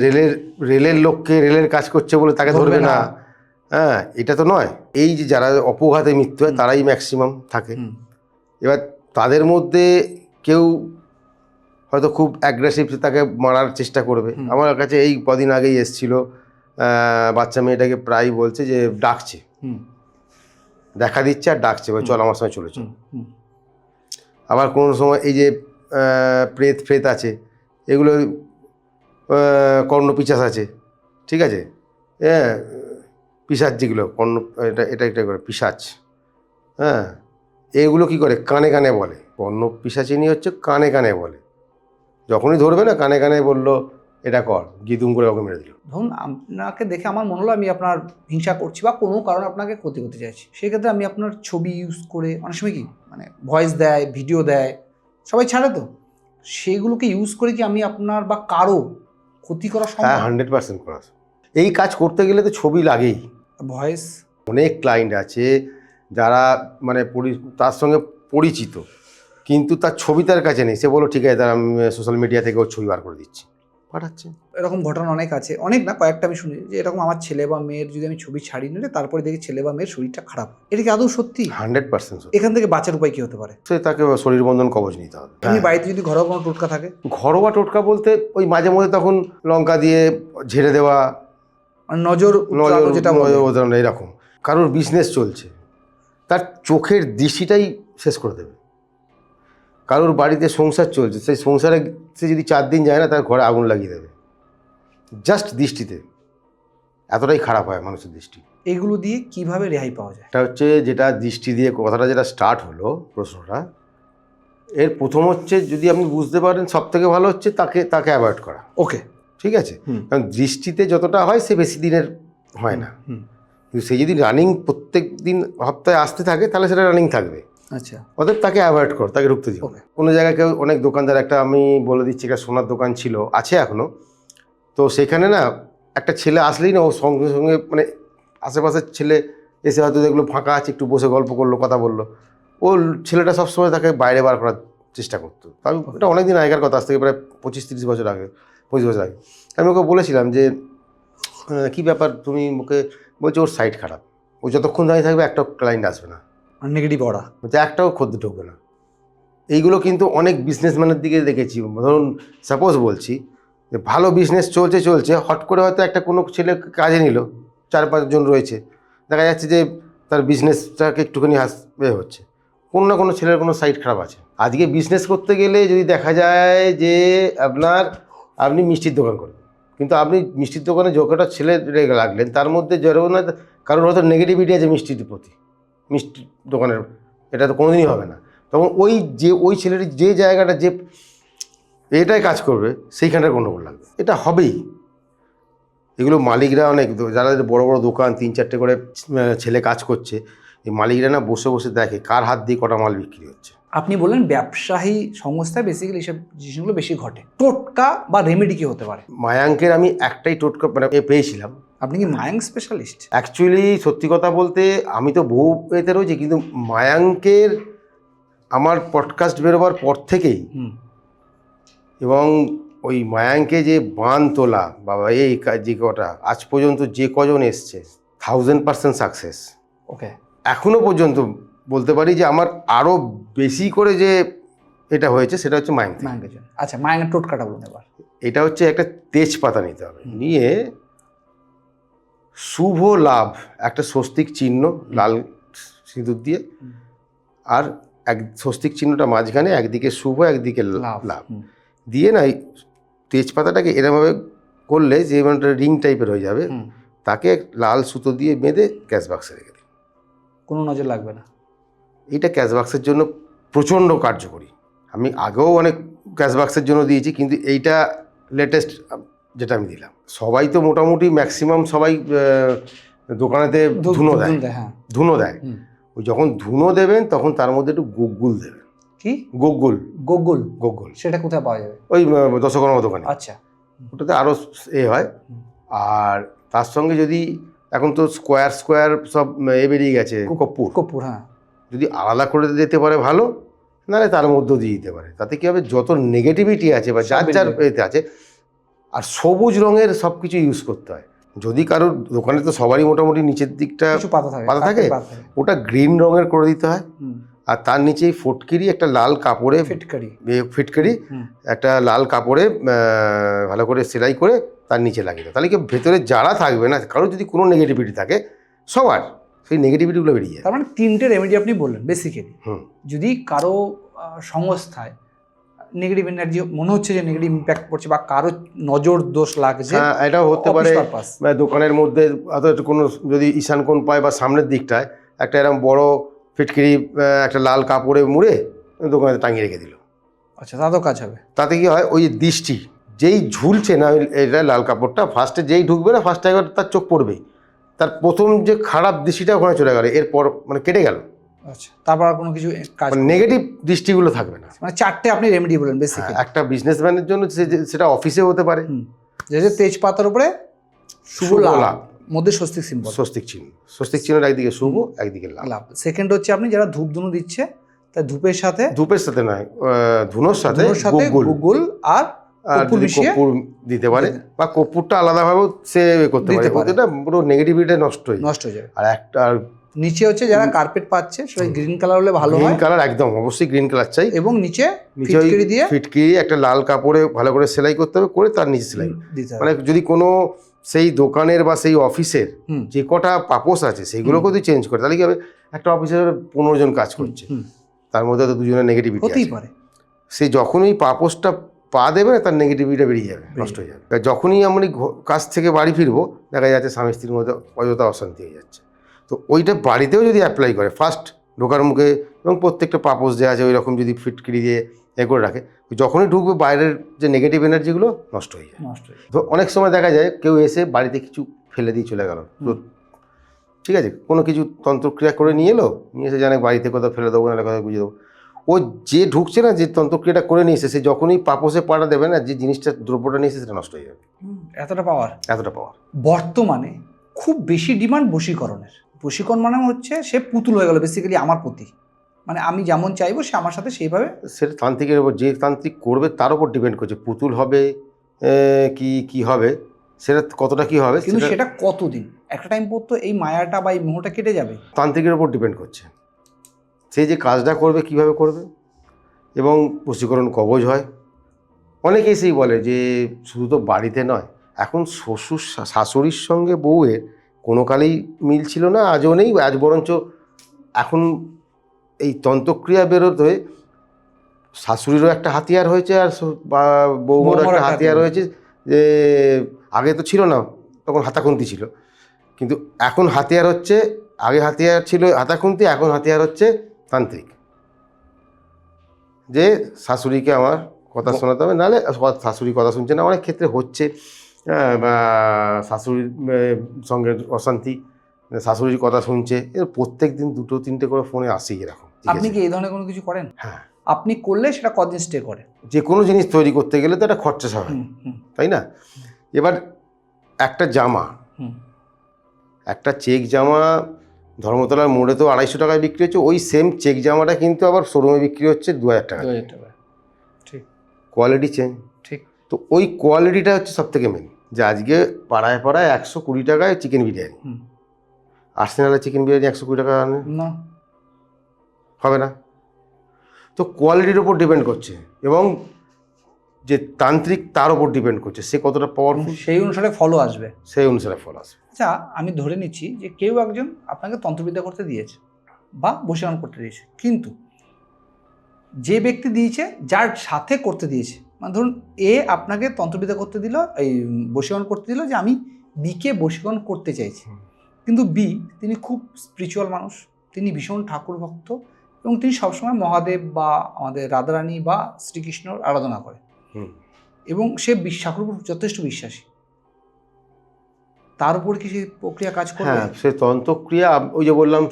রেলের লোককে রেলের কাজ করছে বলে তাকে ধরবে না, হ্যাঁ, এটা তো নয়। এই যে যারা অপঘাতে মৃত্যু হয় তারাই ম্যাক্সিমাম থাকে। এবার তাদের মধ্যে কেউ হয়তো খুব অ্যাগ্রেসিভ, তাকে মারার চেষ্টা করবে। আমার কাছে এই কদিন আগেই এসেছিল, বাচ্চা মেয়েটাকে প্রায় বলছে যে ডাকছে, দেখা দিচ্ছে আর ডাকছে, চল আমার সঙ্গে চলে চল। আবার কোনো সময় এই যে প্রেত আছে, এগুলো কর্ণপিশাচ আছে, ঠিক আছে, হ্যাঁ, পিশাচ যেগুলো এটা করে পিশাচ, হ্যাঁ, এগুলো কি করে কানে কানে বলে, কর্ণপিশাচিনী হচ্ছে কানে কানে বলে, যখনই ধরবে না কানে কানে বললো এটা কর, গিয়ে দুম করে ওকে মেরে দিল। ধরুন আপনাকে দেখে আমার মনে হলো আমি আপনার হিংসা করছি বা কোনো কারণে আপনাকে ক্ষতি করতে চাইছি, সেক্ষেত্রে আমি আপনার ছবি ইউজ করে, অনেক সময় কি মানে ভয়েস দেয়, ভিডিও দেয়, সবাই ছাড়ে, তো সেগুলোকে ইউজ করে কি আমি আপনার বা কারো ক্ষতি করা হ্যাঁ, সম্ভব? 100% করা। এই কাজ করতে গেলে তো ছবি লাগেই। ভয়েস অনেক ক্লায়েন্ট আছে যারা মানে তার সঙ্গে পরিচিত, কিন্তু তার ছবি তার কাছে নেই, সে বলো ঠিক আছে তার আমি সোশ্যাল মিডিয়া থেকে ওর ছবি বার করে দিচ্ছি, পাঠাচ্ছে। এরকম ঘটনা অনেক আছে, অনেক না কয়েকটা আমি শুনি যে এরকম আমার ছেলে বা মেয়ের যদি আমি ছবি ছাড়ি নিলে তারপরে দেখি ছেলে বা মেয়ের শরীরটা খারাপ, এটা কি আদৌ সত্যি? 100%। এখান থেকে বাঁচার উপায় কি হতে পারে? সে তাকে শরীর বন্ধন কবচ নিতে হবে। এমনি বাড়িতে যদি ঘরোয়া কোনো টোটকা থাকে? ঘরোয়া টোটকা বলতে ওই মাঝে মধ্যে তখন লঙ্কা দিয়ে ঝেড়ে দেওয়া, মানে নজর উতরানো যেটা বলে। এরকম। কারোর বিজনেস চলছে, তার চোখের দৃষ্টিটাই শেষ করে দেবে। কারোর বাড়িতে সংসার চলছে, সেই সংসারে সে যদি 4 দিন যায় না, তার ঘরে আগুন লাগিয়ে দেবে, জাস্ট দৃষ্টিতে। এতটাই খারাপ হয় মানুষের দৃষ্টি। এগুলো দিয়ে কিভাবে রেহাই পাওয়া যায়? এটা হচ্ছে যেটা দৃষ্টি দিয়ে কথাটা যেটা স্টার্ট হলো প্রশ্নটা, এর প্রথম হচ্ছে যদি আপনি বুঝতে পারেন সব থেকে ভালো হচ্ছে তাকে অ্যাভয়েড করা। ওকে, ঠিক আছে, কারণ দৃষ্টিতে যতটা হয় সে বেশি দিনের হয় না, কিন্তু সে যদি রানিং প্রত্যেক দিন সপ্তাহে আসতে থাকে তাহলে সেটা রানিং থাকবে। আচ্ছা, অতএব তাকে অ্যাভয়েড কর, তাকে ঢুকতে দিও। Okay. কোনো জায়গায় কেউ অনেক দোকানদার, একটা আমি বলে দিচ্ছি, একটা সোনার দোকান ছিল, আছে এখনও, তো সেখানে না একটা ছেলে আসলেই না ও সঙ্গে সঙ্গে মানে আশেপাশের ছেলে এসে হয়তো দেখলো ফাঁকা আছে, একটু বসে গল্প করলো, কথা বললো, ও ছেলেটা সবসময় তাকে বাইরে বার করার চেষ্টা করতো। আমি এটা অনেক দিন আগের কথা, আজ থেকে প্রায় 25-30 বছর আগে, 25 বছর আগে আমি ওকে বলেছিলাম যে কী ব্যাপার তুমি ওকে, বলছে ওর সাইড খারাপ, ও যতক্ষণ দাঁড়িয়ে থাকবে একটা ক্লায়েন্ট আসবে না, নেগেটিভ অরা, বলছে একটাও খদ্দের ঢুকবে না। এইগুলো কিন্তু অনেক বিজনেসম্যানের দিকে দেখেছি। ধরুন সাপোজ বলছি যে ভালো বিজনেস চলছে, হট করে হয়তো একটা কোনো ছেলে কাজে নিল, 4-5 জন রয়েছে, দেখা যাচ্ছে যে তার বিজনেসটাকে একটুখানি হচ্ছে, কোনো না কোনো ছেলের কোনো সাইড খারাপ আছে। আজকে বিজনেস করতে গেলে যদি দেখা যায় যে আপনি মিষ্টির দোকান করেন, কিন্তু আপনি মিষ্টির দোকানে যতটা ছেলে লাগলেন তার মধ্যে যেরকম না কারোর হয়তো নেগেটিভিটি আছে মিষ্টির প্রতি, মিষ্টি দোকানের, এটা তো কোনোদিনই হবে না। তখন ওই ছেলেটি যে জায়গাটা যে এটাই কাজ করবে সেইখানটার গণ্ডগোল লাগবে, এটা হবেই। এগুলো মালিকরা অনেক, যারা বড় বড় দোকান 3-4টে করে ছেলে কাজ করছে, এই মালিকরা না বসে বসে দেখে কার হাত দিয়ে কটা মাল বিক্রি হচ্ছে। আপনি বললেন ব্যবসায়ী সংস্থায় বেসিক্যালি এইসব জিনিসগুলো বেশি ঘটে, টোটকা বা রেমেডি কি হতে পারে? মায়াঙ্কের আমি একটাই টোটকা মানে পেয়েছিলাম। আপনি কি মায়াঙ্ক স্পেশালিস্ট? অ্যাকচুয়ালি সত্যি কথা বলতে আমি তো বহু এতে রয়েছি, কিন্তু মায়াঙ্কের আমার পডকাস্ট বেরোবার পর থেকেই এবং ওই মায়াঙ্কে যে বান তোলা বাবা, এই যে কটা আজ পর্যন্ত যে কজন এসছে 1000% সাকসেস। ওকে, এখনও পর্যন্ত বলতে পারি যে আমার আরও বেশি করে যে এটা হয়েছে সেটা হচ্ছে মায়াঙ্ক। মায়াঙ্কের জন্য। আচ্ছা, মায়াঙ্কের টোটকাটা বলুন এবার। এটা হচ্ছে একটা তেজপাতা নিতে হবে, নিয়ে শুভ লাভ একটা স্বস্তিক চিহ্ন লাল সিঁদুর দিয়ে, আর এক স্বস্তিক চিহ্নটা মাঝখানে, একদিকে শুভ একদিকে লাভ দিয়ে না, এই তেজপাতাটাকে এরমভাবে করলে যে মানে রিং টাইপের হয়ে যাবে, তাকে লাল সুতো দিয়ে বেঁধে ক্যাশ বাক্সে রেখে দিই, কোনো নজর লাগবে না। এইটা ক্যাশ বাক্সের জন্য প্রচণ্ড কার্যকরী। আমি আগেও অনেক ক্যাশ বাক্সের জন্য দিয়েছি, কিন্তু এইটা লেটেস্ট যেটা আমি দিলাম। সবাই তো মোটামুটি ম্যাক্সিমাম সবাই দোকানেতে ধুনো দেয়, ধুনো দেয়। ওই যখন ধুনো দেবেন তখন তার মধ্যে একটু গোগ্গুল দেবেন। কি গোগ্গুল? গোগ্গুল সেটা কোথায় পাওয়া যাবে? ওই দশকর্মা দোকানে। আচ্ছা, ওটাতে আরও হয়। আর তার সঙ্গে যদি এখন তো স্কোয়ার সব বেরিয়ে গেছে, কর্পূর, হ্যাঁ, যদি আলাদা করে দিতে পারে ভালো, নাহলে তার মধ্যেও দিয়ে দিতে পারে। তাতে কী হবে, যত নেগেটিভিটি আছে বা যার এতে আছে, আর সবুজ রঙের সব কিছু ইউজ করতে হয়। যদি কারোর দোকানে তো সবারই মোটামুটি নিচের দিকটা পাতা থাকে, ওটা গ্রিন রঙের করে দিতে হয়। আর তার নিচেই ফটকিরি একটা লাল কাপড়ে, ফিটকারি একটা লাল কাপড়ে ভালো করে সেলাই করে তার নিচে লাগিয়ে দেয়। তাহলে কি ভেতরে যারা থাকবে না, কারোর যদি কোনো নেগেটিভিটি থাকে, সবার সেই নেগেটিভিটিগুলো বেরিয়ে যায়। তার মানে 3টে রেমেডি আপনি বললেন বেসিক্যালি। যদি কারো সংস্থায় নেগেটিভ এনার্জি মনে হচ্ছে যে নেগেটিভ ইম্প্যাক্ট পড়ছে বা কারো নজর দোষ লাগছে, হ্যাঁ, এটাও হতে পারে। office purpose। দোকানের মধ্যে অথবা কোনো যদি ঈশান কোণ পায় বা সামনের দিকটায় একটা এরকম বড় ফিটকিরি একটা লাল কাপড়ে মুড়ে দোকানে টাঙিয়ে রেখে দিল, আচ্ছা, তাতেও কাজ হবে। তাতে কি হয়, ওই দৃষ্টি যেই ঝুলছে না এটা লাল কাপড়টা, ফার্স্টে যেই ঢুকবে না ফার্স্ট একবার তার চোখ পড়বেই, তার প্রথম যে খারাপ দৃষ্টিটা ওখানে চলে গেল, এরপর মানে কেটে গেল, আচ্ছা, তারপর আর কোনো কিছু কাজ মানে নেগেটিভ দৃষ্টিগুলো থাকবে না। মানে 4টে আপনি রেমেডি বলেন বেসিক্যালি। একটা বিজনেসম্যানের জন্য সেটা অফিসে হতে পারে, যে তেজপাতার উপরে শুভ লাভ, মধ্যে স্বস্তিক সিম্বল, স্বস্তিক চিহ্ন, স্বস্তিক চিহ্নের একদিকে শুভ একদিকে লাভ। লাভ। সেকেন্ড হচ্ছে আপনি যারা ধূপ ধুনো দিচ্ছে, তাই ধূপের সাথে নয়, ধুনোর সাথে গুগল আর কর্পূর মিশিয়ে কর্পূর দিতে পারে, বা কর্পূরটা আলাদাভাবেও সে করতে পারে, ওটা পুরো নেগেটিভিটি নষ্ট হয়ে যাবে। আর একটা নিচে হচ্ছে যারা কার্পেট পাচ্ছে সেটা গ্রিন কালার হলে ভালো হয়। গ্রিন কালার, একদম অবশ্যই গ্রিন কালার চাই। এবং নিচে ফিটকিরি দিয়ে ফিটকিরি একটা লাল কাপড়ে ভালো করে সেলাই করতে হবে, করে তার নিচে সেলাই দিতে হবে। মানে যদি কোনো সেই দোকানের বা সেই অফিসের যে কটা পাপোস আছে সেইগুলোকে যদি চেঞ্জ করে, তাহলে কি হবে, একটা অফিসের 15 জন কাজ করছে, তার মধ্যে তো দুজনের নেগেটিভিটি হতেই পারে। সে যখনই পাপোসটা পা দেবে না, তার নেগেটিভিটিটা বেরিয়ে যাবে, নষ্ট হয়ে যাবে। যখনই আমি কাজ থেকে বাড়ি ফিরবো, দেখা যাচ্ছে স্বামী স্ত্রীর মধ্যে অযথা অশান্তি হয়ে যাচ্ছে। তো ওইটা বাড়িতেও যদি অ্যাপ্লাই করে, ফার্স্ট ঢোকার মুখে এবং প্রত্যেকটা পাপোস যে আছে ওই রকম যদি ফিটকিরি দিয়ে করে রাখে, যখনই ঢুকবে বাইরের যে নেগেটিভ এনার্জিগুলো নষ্ট হয়ে যায়। তো অনেক সময় দেখা যায় কেউ এসে বাড়িতে কিছু ফেলে দিয়ে চলে গেল, ঠিক আছে, কোনো কিছু তন্ত্রক্রিয়া করে নিয়ে এলো, নিয়ে এসে জানে বাড়িতে কোথাও ফেলে দেবো, না কোথাও বুঝিয়ে দেবো। ও যে ঢুকছে না, যে তন্ত্রক্রিয়াটা করে নিয়ে এসে, সে যখনই পাপোসে পাড়া দেবে না, যে জিনিসটা দ্রব্যটা নিয়ে এসে সেটা নষ্ট হয়ে যাবে। এতটা পাওয়ার বর্তমানে খুব বেশি ডিমান্ড বশীকরণের। বশীকরণ মানে হচ্ছে সে পুতুল হয়ে গেল বেসিক্যালি আমার প্রতি, মানে আমি যেমন চাইবো সে আমার সাথে সেইভাবে। সেটা তান্ত্রিকের উপর, যে তান্ত্রিক করবে তার উপর ডিপেন্ড করছে, পুতুল হবে কি হবে, সেটা কতটা কি হবে, কিন্তু সেটা কতদিন, একটা টাইম পর তো এই মায়াটা বা এই মোহটা কেটে যাবে। তান্ত্রিকের উপর ডিপেন্ড করছে, সে যে কাজটা করবে কিভাবে করবে। এবং বশীকরণ কবজ হয়, অনেকেই সেই বলে যে শুধু তো বাড়িতে নয়, এখন শ্বশুর শাশুড়ির সঙ্গে বউয়ের কোনো কালেই মিল ছিল না, আজও নেই, আজ বরঞ্চ এখন এই তন্ত্রক্রিয়া বেরোতে শাশুড়িরও একটা হাতিয়ার হয়েছে, আর বউরও একটা হাতিয়ার হয়েছে। যে আগে তো ছিল না, তখন হাতাখুন্তি ছিল, কিন্তু এখন হাতিয়ার হচ্ছে, আগে হাতিয়ার ছিল হাতাখুন্তি, এখন হাতিয়ার হচ্ছে তান্ত্রিক। যে শাশুড়িকে আমার কথা শোনাতে হবে, নাহলে শাশুড়ি কথা শুনছে না, অনেক ক্ষেত্রে হচ্ছে, বা শাশুড়ির সঙ্গে অশান্তি, শাশুড়ির কথা শুনছে, এর প্রত্যেক দিন 2-3টে করে ফোনে আসেই এরকম। আপনি কি এই ধরনের কোনো কিছু করেন? হ্যাঁ, আপনি করলে সেটা কদিন স্টে করে? যে কোনো জিনিস তৈরি করতে গেলে তো একটা খরচা হয়, তাই না? এবার একটা জামা, একটা চেক জামা ধর্মতলার মোড়ে তো 250 টাকায় বিক্রি হচ্ছে, ওই সেম চেক জামাটা কিন্তু আবার শোরুমে বিক্রি হচ্ছে 2000 টাকা। ঠিক, কোয়ালিটি চেঞ্জ। ঠিক, তো ওই কোয়ালিটিটা হচ্ছে সব থেকে মেন। যে আজকে পাড়ায় 120 টাকায় চিকেন বিরিয়ানি, আর্সেনালের চিকেন বিরিয়ানি 120 টাকা আনে না, হবে না। তো কোয়ালিটির ওপর ডিপেন্ড করছে, এবং যে তান্ত্রিক তার ওপর ডিপেন্ড করছে, সে কতটা পাওয়ারফুল, সেই অনুসারে ফলো আসবে, সেই অনুসারে ফল আসবে। আচ্ছা, আমি ধরে নিচ্ছি যে কেউ একজন আপনাকে তন্ত্রবিদ্যা করতে দিয়েছে বা বশীকরণ করতে দিয়েছে, কিন্তু যে ব্যক্তি দিয়েছে, যার সাথে করতে দিয়েছে, মানে ধরুন এ আপনাকে তন্ত্রবিদ্যা করতে দিল, এই বশীকরণ করতে দিল যে আমি বিকে বশীকরণ করতে চাইছি, কিন্তু বি তিনি খুব স্পিরিচুয়াল মানুষ, তিনি ভীষণ ঠাকুর ভক্ত, এবং তিনি সবসময় মহাদেব বা আমাদের রাধারানী বা শ্রীকৃষ্ণর আরাধনা করে, এবং সে ঠাকুর যথেষ্ট বিশ্বাসী, তার উপর কি সেই প্রক্রিয়া কাজ করবে? হ্যাঁ, সে তন্ত্রক্রিয়া ওই যে বললাম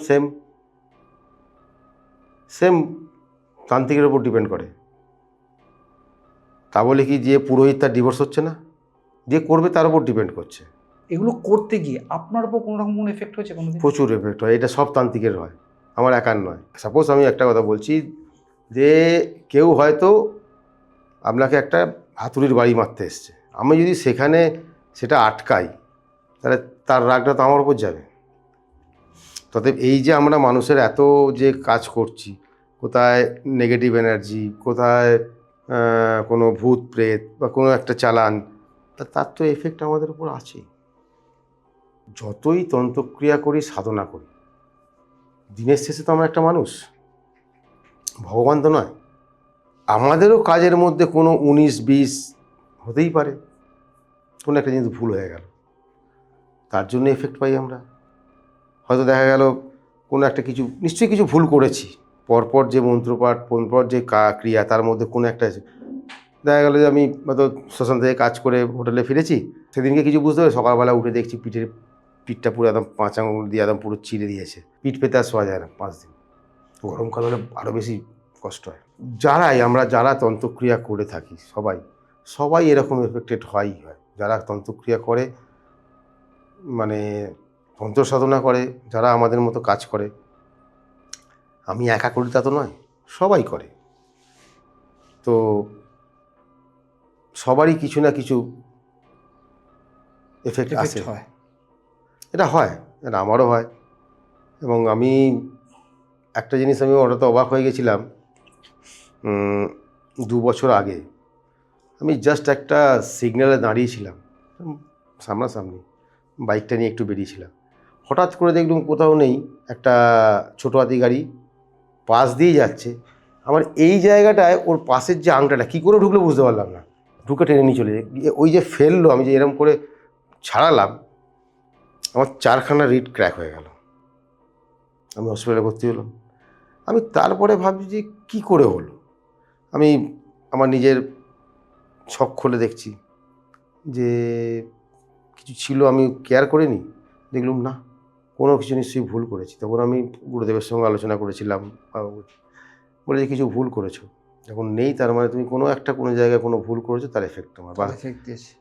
সেম তান্ত্রিকের উপর ডিপেন্ড করে। তা বলে কি যে পুরোহিত তার ডিভোর্স হচ্ছে না, যে করবে তার উপর ডিপেন্ড করছে। এগুলো করতে গিয়ে আপনার উপর কোনো রকম কোনো এফেক্ট হয়েছে? কোনো প্রচুর এফেক্ট হয়, এটা সব তান্ত্রিকের হয়, আমার একার নয়। সাপোজ আমি একটা কথা বলছি, যে কেউ হয়তো আপনাকে একটা হাতুড়ির বাড়ি মারতে এসছে, আমি যদি সেখানে সেটা আটকাই, তাহলে তার রাগটা তো আমার উপর যাবে। তবে এই যে আমরা মানুষের এত যে কাজ করছি, কোথায় নেগেটিভ এনার্জি, কোথায় কোনো ভূত প্রেত বা কোনো একটা চালান, তার তো এফেক্ট আমাদের উপর আছেই। যতই তন্ত্রক্রিয়া করি, সাধনা করি, দিনের শেষে তো আমরা একটা মানুষ, ভগবান তো নয়। আমাদেরও কাজের মধ্যে কোনো 19-20 হতেই পারে, কোনো একটা জিনিস ভুল হয়ে গেল, তার জন্য এফেক্ট পাই আমরা। হয়তো দেখা গেল কোনো একটা কিছু, নিশ্চয়ই কিছু ভুল করেছি, পরপর যে মন্ত্রপাঠ, পরপর যে ক্রিয়া, তার মধ্যে কোনো একটা দেখা গেলো যে আমি হয়তো শ্মশান থেকে কাজ করে হোটেলে ফিরেছি, সেদিনকে কিছু বুঝতে পারি, সকালবেলা উঠে দেখছি পিঠটা পুরো একদম 5 আঙুল দিয়ে একদম পুরো চিড়ে দিয়েছে, পিঠ পেতে আর শোয়া যায় না 5 দিন। গরমকাল হলে আরও বেশি কষ্ট হয়। যারা তন্ত্রক্রিয়া করে থাকি সবাই এরকম এফেক্টেড হয়। যারা তন্ত্রক্রিয়া করে, মানে তন্ত্র সাধনা করে, যারা আমাদের মতো কাজ করে, আমি একা করি তা তো নয়, সবাই করে, তো সবারই কিছু না কিছু এফেক্ট আসে। হয়, এটা হয়, এটা আমারও হয়। এবং আমি একটা জিনিস আমি ওটাতে অবাক হয়ে গেছিলাম, 2 বছর আগে আমি জাস্ট একটা সিগন্যালে দাঁড়িয়েছিলাম, সামনাসামনি বাইকটা নিয়ে একটু বেরিয়েছিলাম, হঠাৎ করে দেখলাম কোথাও নেই, একটা ছোটো হাতি গাড়ি পাশ দিয়ে যাচ্ছে। আমার এই জায়গাটায় ওর পাশের যে আংটাটা কী করে ঢুকলো বুঝতে পারলাম না, ঢুকে টেনে নিয়ে চলে যায়। ওই যে ফেললো, আমি যে এরম করে ছাড়ালাম, আমার 4খানা রিড ক্র্যাক হয়ে গেল। আমি হসপিটালে ভর্তি হলাম। আমি তারপরে ভাবছি যে কী করে হলো। আমি আমার নিজের ছক খুলে দেখছি যে কিছু ছিল, আমি কেয়ার করিনি, দেখলাম না কোনো কিছু নিশ্চয়ই ভুল করেছি। তখন আমি গুরুদেবের সঙ্গে আলোচনা করেছিলাম, বলে যে কিছু ভুল করেছো, যখন নেই তার মানে তুমি কোনো জায়গায় কোনো ভুল করেছো, তার এফেক্ট তোমার বা এফেক্ট দিয়েছে।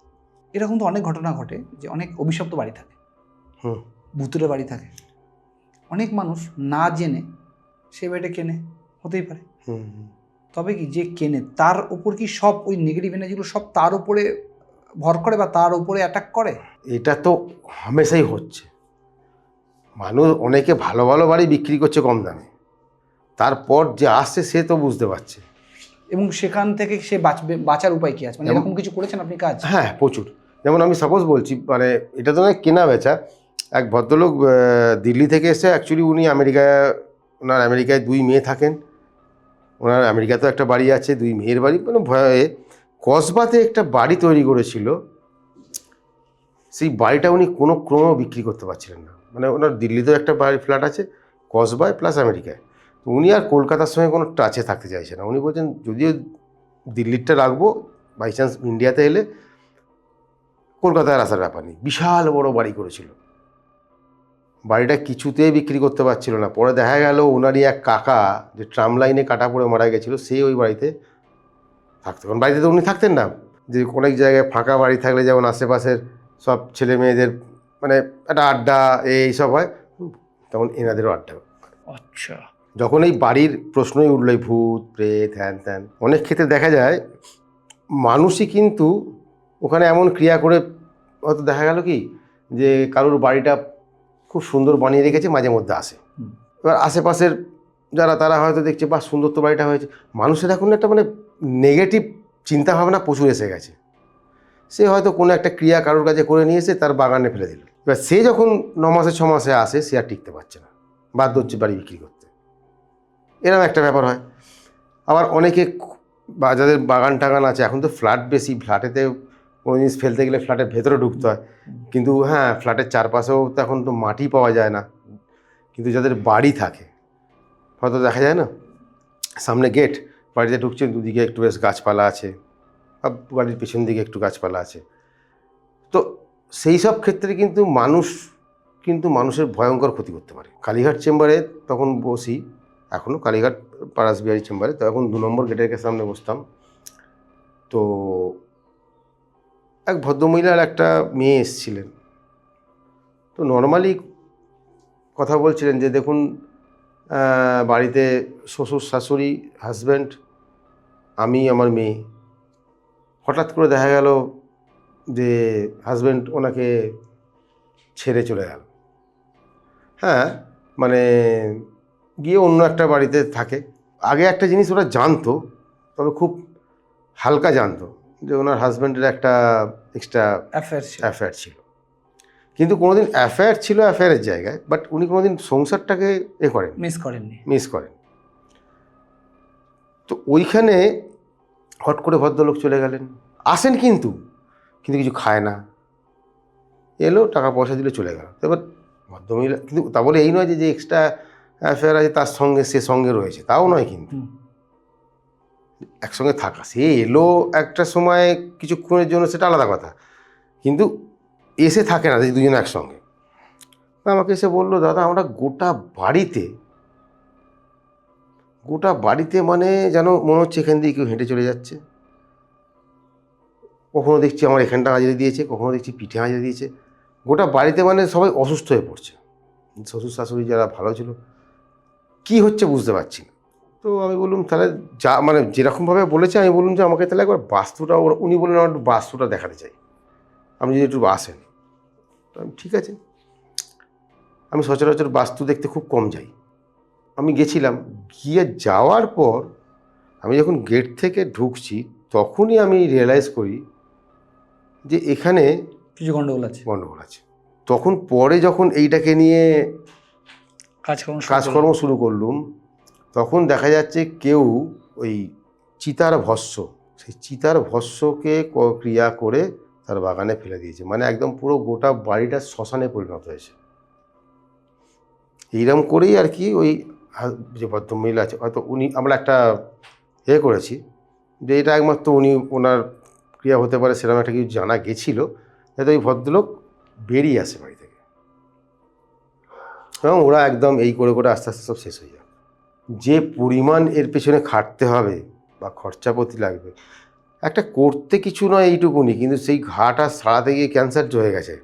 এরকম তো অনেক ঘটনা ঘটে যে অনেক অভিশপ্ত বাড়ি থাকে, ভূতুরে বাড়ি থাকে, অনেক মানুষ না জেনে সে বাড়িটা কেনে, হতেই পারে। তবে কি যে কেনে তার উপর কি সব ওই নেগেটিভ এনার্জিগুলো সব তার উপরে ভর করে বা তার উপরে অ্যাটাক করে? এটা তো হামেশাই হচ্ছে। মানুষ অনেকে ভালো ভালো বাড়ি বিক্রি করছে কম দামে, তারপর যে আসছে সে তো বুঝতে পারছে, এবং সেখান থেকে সে বাঁচার উপায় কি আছে? মানে এরকম কিছু করেছেন আপনি কাজ? হ্যাঁ, প্রচুর। যেমন আমি সাপোজ বলছি, মানে এটা তো নয় কেনা বেচা, এক ভদ্রলোক দিল্লি থেকে এসে, অ্যাকচুয়ালি উনি ওনার আমেরিকায় 2 মেয়ে থাকেন, ওনার আমেরিকাতেও একটা বাড়ি আছে, 2 মেয়ের বাড়ি, মানে ভয়ে কসবাতে একটা বাড়ি তৈরি করেছিল। সেই বাড়িটা উনি কোনো ক্রমেও বিক্রি করতে পারছিলেন না, মানে ওনার দিল্লিতেও একটা বাড়ি ফ্ল্যাট আছে, কসবায় প্লাস আমেরিকায়। তো উনি আর কলকাতার সঙ্গে কোনো টাচে থাকতে চাইছেন না। উনি বলছেন যদিও দিল্লিরটা রাখবো, বাই চান্স ইন্ডিয়াতে এলে কলকাতায় আসার ব্যাপার নেই। বিশাল বড় বাড়ি করেছিল, বাড়িটা কিছুতেই বিক্রি করতে পারছিল না। পরে দেখা গেল ওনারই এক কাকা, যে ট্রাম লাইনে কাটা পড়ে মারা গেছিলো, সেই ওই বাড়িতে থাকতো। কারণ বাড়িতে তো উনি থাকতেন না, যে অনেক জায়গায় ফাঁকা বাড়ি থাকলে যেমন আশেপাশের সব ছেলে মেয়েদের মানে একটা আড্ডা এইসব হয়, তখন এনাদেরও আড্ডা। আচ্ছা। যখন এই বাড়ির প্রশ্নই উঠল, ভূত প্রেত হ্যান ত্যান, অনেক ক্ষেত্রে দেখা যায় মানুষই কিন্তু ওখানে এমন ক্রিয়া করে, হয়তো দেখা গেল কি যে কারোর বাড়িটা খুব সুন্দর বানিয়ে রেখেছে, মাঝে মধ্যে আসে, এবার আশেপাশের যারা তারা হয়তো দেখছে বা সুন্দর তো বাড়িটা হয়েছে, মানুষের এখন একটা মানে নেগেটিভ চিন্তাভাবনা প্রচুর এসে গেছে। সে হয়তো কোনো একটা ক্রিয়া কারোর কাছে করে নিয়ে এসে তার বাগানে ফেলে দিল, এবার সে যখন 9 মাসে 6 মাসে আসে, সে আর টিকতে পারছে না, বাধ্য হচ্ছে বাড়ি বিক্রি করতে, এরকম একটা ব্যাপার হয়। আবার অনেকে বা যাদের বাগান টাগান আছে, এখন তো ফ্ল্যাট বেশি, ফ্ল্যাটেতে কোনো জিনিস ফেলতে গেলে ফ্ল্যাটের ভেতরে ঢুকতে হয়, কিন্তু হ্যাঁ ফ্ল্যাটের চারপাশেও তো এখন তো মাটি পাওয়া যায় না, কিন্তু যাদের বাড়ি থাকে হয়তো দেখা যায় না, সামনে গেট, বাড়িতে ঢুকছেন, দুদিকে একটু বেশ গাছপালা আছে, বাড়ির পেছন দিকে একটু গাছপালা আছে, তো সেই সব ক্ষেত্রে কিন্তু মানুষের ভয়ঙ্কর ক্ষতি করতে পারে। কালীঘাট চেম্বারে তখন বসি, এখনও কালীঘাট পারাসবিহারী চেম্বারে, তো এখন 2 নম্বর গেটের সামনে বসতাম। তো এক ভদ্রমহিলার একটা মেয়ে এসেছিলেন, তো নর্মালি কথা বলছিলেন যে দেখুন বাড়িতে শ্বশুর শাশুড়ি হাজব্যান্ড, আমি আমার মেয়ে, হঠাৎ করে দেখা গেল যে হাজব্যান্ড ওনাকে ছেড়ে চলে গেল। হ্যাঁ, মানে গিয়ে অন্য একটা বাড়িতে থাকে। আগে একটা জিনিস ওরা জানতো, তবে খুব হালকা জানতো, যে ওনার হাজব্যান্ডের একটা এক্সট্রা অ্যাফেয়ার ছিল, কিন্তু কোনোদিন অ্যাফেয়ার ছিল অ্যাফেয়ারের জায়গায়, বাট উনি কোনোদিন সংসারটাকে মিস করেন। তো ওইখানে হট করে ভদ্রলোক চলে গেলেন, আসেন কিন্তু কিছু খায় না, এলো টাকা পয়সা দিলে চলে গেল। এবার ভদ্রমহিলা কিন্তু তা বলে এই নয় যে এক্সট্রা অ্যাফেয়ার আছে তার সঙ্গে সে সঙ্গে রয়েছে, তাও নয়, কিন্তু একসঙ্গে থাকা, সে এলো একটা সময় কিছুক্ষণের জন্য, সেটা আলাদা কথা, কিন্তু এসে থাকে না যে দুজনে একসঙ্গে। আমাকে এসে বললো, দাদা আমরা গোটা বাড়িতে মানে যেন মনে হচ্ছে এখান দিয়ে কেউ হেঁটে চলে যাচ্ছে। কখনো দেখছি আমার এখানটা হাজিরে দিয়েছে, কখনো দেখছি পিঠে হাজিরে দিয়েছে। গোটা বাড়িতে মানে সবাই অসুস্থ হয়ে পড়ছে। শ্বশুর শাশুড়ি যারা ভালো ছিল, কি হচ্ছে বুঝতে পারছি না। তো আমি বললাম তাহলে যা মানে যেরকমভাবে বলেছে, আমি বললাম যে আমাকে তাহলে একবার বাস্তুটা, উনি বললেন আমার একটু বাস্তুটা দেখাতে চাই, আপনি যদি একটু আসেন। ঠিক আছে, আমি সচরাচর বাস্তু দেখতে খুব কম যাই। আমি গেছিলাম, গিয়ে যাওয়ার পর আমি যখন গেট থেকে ঢুকছি তখনই আমি রিয়েলাইজ করি যে এখানে কিছু গন্ডগোল আছে। তখন পরে যখন এইটাকে নিয়ে কাজকর্ম শুরু করলুম, তখন দেখা যাচ্ছে কেউ ওই চিতার ভস্য, সেই চিতার ভস্যকে ক্রিয়া করে তার বাগানে ফেলে দিয়েছে, মানে একদম পুরো গোটা বাড়িটা শ্মশানে পরিণত হয়েছে। এইরকম করেই আর কি ওই যে ভদ্রমহিলা আছে, হয়তো উনি, আমরা একটা করেছি যে এটা একমাত্র ওনার ক্রিয়া হতে পারে, সেরকম একটা কিছু জানা গেছিলো, যাতে ওই ভদ্রলোক বেরিয়ে আসে বাড়ি থেকে, এবং ওরা একদম এই করে করে আস্তে আস্তে সব শেষ হয়ে যাবে। যে পরিমাণ এর পেছনে খাটতে হবে বা খরচাপাতি লাগবে, একটা করতে কিছু নয় এইটুকুনি, কিন্তু সেই ঘাটা সারাতে গিয়ে ক্যান্সার হয়ে গেছে।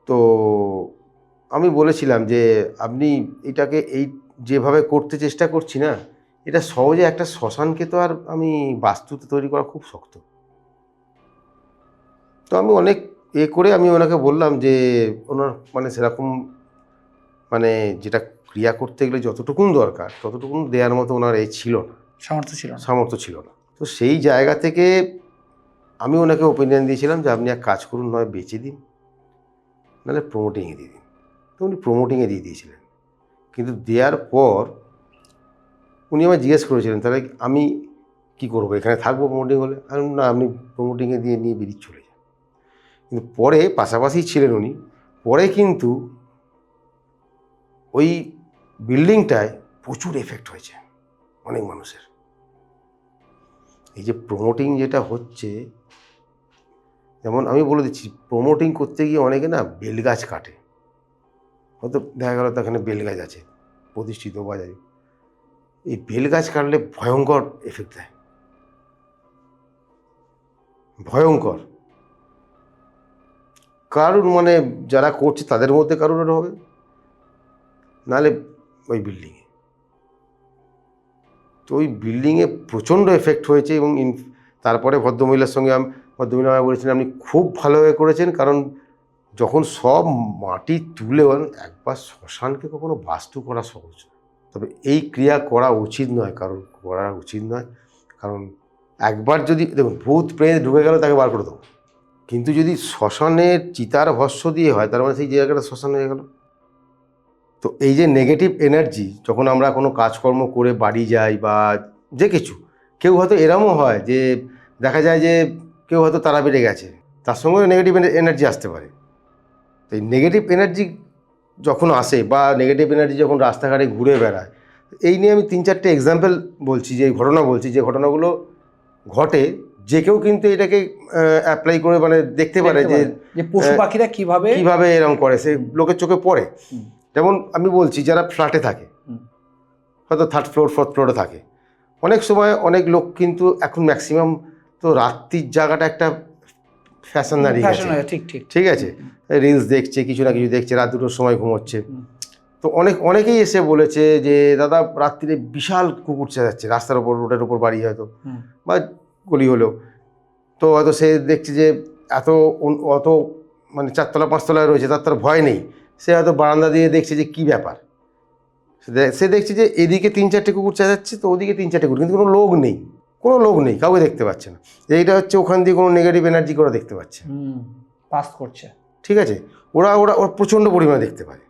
তো আমি বলেছিলাম যে আপনি এটাকে এই যেভাবে করতে চেষ্টা করছি না, এটা সহজে একটা শ্মশানকে তো আর আমি বাস্তুতে তৈরি করা খুব শক্ত। তো আমি অনেক করে আমি ওনাকে বললাম যে ওনার মানে সেরকম মানে যেটা ক্রিয়া করতে গেলে যতটুকুন দরকার ততটুকুন দেওয়ার মতো ওনার ছিল না, সামর্থ্য ছিল না। তো সেই জায়গা থেকে আমি ওনাকে ওপিনিয়ন দিয়েছিলাম যে আপনি এক কাজ করুন, নয় বেচে দিন, নাহলে প্রমোটিংয়ে দিয়ে দিন। তো উনি প্রমোটিংয়ে দিয়ে দিয়েছিলেন, কিন্তু দেওয়ার পর উনি আমায় জিজ্ঞেস করেছিলেন তাহলে আমি কি করবো, এখানে থাকবো প্রমোটিং হলে? আর না, আপনি প্রমোটিংয়ে দিয়ে নিয়ে বেরিয়ে চলে যান। কিন্তু পরে পাশাপাশি ছিলেন উনি, পরে কিন্তু ওই বিল্ডিংটায় প্রচুর এফেক্ট হয়েছে অনেক মানুষের। এই যে প্রমোটিং যেটা হচ্ছে, যেমন আমি বলে দিচ্ছি, প্রমোটিং করতে গিয়ে অনেকে না বেলগাছ কাটে, হয়তো দেখা গেল তো এখানে বেলগাছ আছে প্রতিষ্ঠিত বাজারে, এই বেলগাছ কাটলে ভয়ঙ্কর এফেক্ট দেয়, ভয়ঙ্কর। কারণ মানে যারা করছে তাদের মধ্যে কারোর হবে, নাহলে ওই বিল্ডিংয়ে। তো ওই বিল্ডিংয়ে প্রচণ্ড এফেক্ট হয়েছে, এবং তারপরে ভদ্রমহিলার সঙ্গে ভদ্রমহিলা আমায় বলেছিলেন আপনি খুব ভালোভাবে করেছেন, কারণ যখন সব মাটি তুলে একবার শ্মশানকে কখনো বাস্তু করা সহজ নয়। তবে এই ক্রিয়া করা উচিত নয়, কারণ করা উচিত নয়, কারণ একবার যদি দেখুন ভূত প্রেত ঢুকে গেল তাকে বার করে দেবো, কিন্তু যদি শ্মশানের চিতার ভস্য দিয়ে হয় তার মানে সেই জায়গাটা শ্মশান হয়ে গেল। তো এই যে নেগেটিভ এনার্জি, যখন আমরা কোনো কাজকর্ম করে বাড়ি যাই বা যে কিছু, কেউ হয়তো এরমও হয় যে দেখা যায় যে কেউ হয়তো তারা বেড়ে গেছে, তার সঙ্গে নেগেটিভ এনার্জি আসতে পারে। তো এই নেগেটিভ এনার্জি যখন আসে বা নেগেটিভ এনার্জি যখন রাস্তাঘাটে ঘুরে বেড়ায়, এই নিয়ে আমি 3-4টে এক্সাম্পল বলছি, যে ঘটনা বলছি, যে ঘটনাগুলো ঘটে, যে কেউ কিন্তু এটাকে অ্যাপ্লাই করে মানে দেখতে পারে যে পশু পাখিরা কিভাবে এরকম করে, সে লোকের চোখে পড়ে। যেমন আমি বলছি, যারা ফ্ল্যাটে থাকে, হয়তো 3rd ফ্লোর 4th ফ্লোরে থাকে, অনেক সময় অনেক লোক কিন্তু এখন ম্যাক্সিমাম তো রাত্রির জায়গাটা একটা ফ্যাশন দাঁড়িয়ে গেছে, ঠিক আছে, রিলস দেখছে, কিছু না কিছু দেখছে, রাত 2টোর সময় ঘুমোচ্ছে। তো অনেকেই এসে বলেছে যে দাদা রাত্রিরে বিশাল কুকুর চেঁচাচ্ছে রাস্তার ওপর, রোডের ওপর বাড়ি হয়তো বা গলি হলেও, তো হয়তো সে দেখছে যে অত মানে 4তলা 5তলায় রয়েছে, তার ভয় নেই, সে হয়তো বারান্দা দিয়ে দেখছে যে কী ব্যাপার, সে দেখছে যে এদিকে 3-4টে কুকুর চেঁচাচ্ছে, তো ওদিকে 3-4টে কুকুর, কিন্তু কোনো লোক নেই, কাউকে দেখতে পাচ্ছে না। এইটা হচ্ছে ওখান দিয়ে কোনো নেগেটিভ এনার্জি করে দেখতে পাচ্ছে, পাস করছে, ঠিক আছে। ওরা প্রচণ্ড পরিমাণে দেখতে পায়,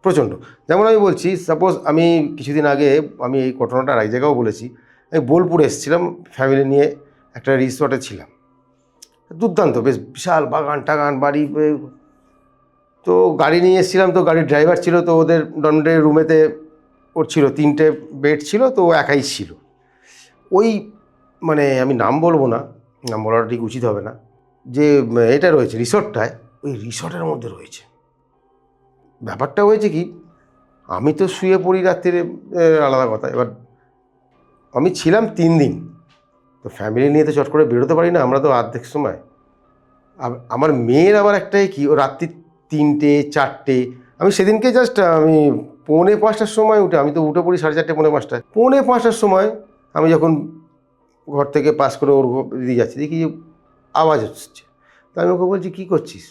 প্রচণ্ড। যেমন আমি বলছি, সাপোজ আমি কিছুদিন আগে আমি এই ঘটনাটা এক জায়গাও বলেছি, আমি বোলপুরে এসেছিলাম ফ্যামিলি নিয়ে, একটা রিসর্টে ছিলাম, দুর্দান্ত বেশ বিশাল বাগান টাগান বাড়ি। তো গাড়ি নিয়ে এসেছিলাম, তো গাড়ির ড্রাইভার ছিল, তো ওদের ডরমিটরি রুমেতে ওর ছিল 3টে বেড ছিল, তো ও একাই ছিল। ওই মানে আমি নাম বলবো না, নাম বলাটা ঠিক উচিত হবে না, যে এটা রয়েছে রিসর্টটায়, ওই রিসর্টের মধ্যে রয়েছে। ব্যাপারটা হয়েছে কি, আমি তো শুয়ে পড়ি রাত্রিরে, আলাদা কথা। এবার আমি ছিলাম 3 দিন, তো ফ্যামিলি নিয়ে তো চট করে বেরোতে পারি না আমরা, তো অর্ধেক সময়। আমার মেয়ের আবার একটাই কি, ও রাত্রি 3টে 4টে, আমি সেদিনকে জাস্ট আমি 4:45টার সময় উঠে, আমি তো উঠে পড়ি 4:30 4:45টায়, 4:45টার সময় আমি যখন ঘর থেকে পাস করে ওর দিয়ে যাচ্ছি, দেখি আওয়াজ হচ্ছে। তা আমি ওকে বলছি, কী করছিস,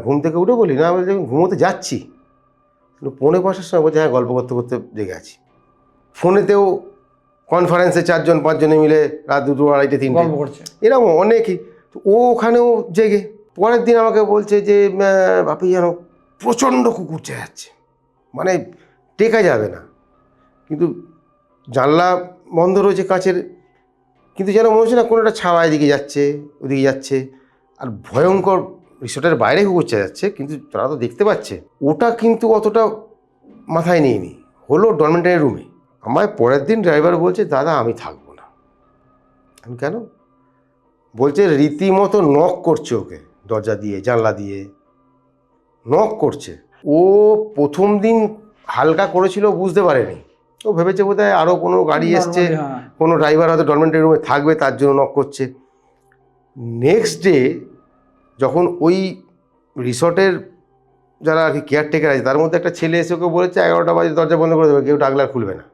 ঘুম থেকে উঠে বলি না, আমি ঘুমোতে যাচ্ছি। 4:45টার সময় বলছে, হ্যাঁ গল্প করতে করতে জেগে আছি। ফোনেতেও কনফারেন্সে 4জন 5জনে মিলে রাত 2টো 2:30 3টে গল্প করছে, এরকম অনেকই। তো ও ওখানেও জেগে, পরের দিন আমাকে বলছে যে বাপি যেন প্রচণ্ড কুকুর চেঁচাচ্ছে, মানে টেকা যাবে না, কিন্তু জানলা বন্ধ রয়েছে কাচের, কিন্তু যেন মনে হচ্ছে না কোনো একটা ছাওয়া এদিকে যাচ্ছে ওদিকে যাচ্ছে, আর ভয়ঙ্কর। রিসোর্টের বাইরে কুকুর চেঁচাচ্ছে, কিন্তু তারা তো দেখতে পাচ্ছে। ওটা কিন্তু অতটা মাথায় নিইনি, হলো ডরমিটরি রুমে। আমায় পরের দিন ড্রাইভার বলছে, দাদা আমি থাকবো না। আমি কেন? বলছে রীতিমতো নক করছে ওকে, দরজা দিয়ে জানলা দিয়ে নক করছে। ও প্রথম দিন হালকা করেছিল, বুঝতে পারেনি, ও ভেবেছে বোধহয় আরও কোনো গাড়ি এসছে, Normally, হ্যাঁ। কোনো ড্রাইভার হয়তো ডরমিটরি রুমে থাকবে, তার জন্য নক করছে। নেক্সট ডে যখন ওই রিসর্টের যারা আর কি কেয়ারটেকার আছে, তার মধ্যে একটা ছেলে এসে ওকে বলেছে 11টা বাজে দরজা বন্ধ করে দেবে, কেউ ডাকলে আর খুলবে না।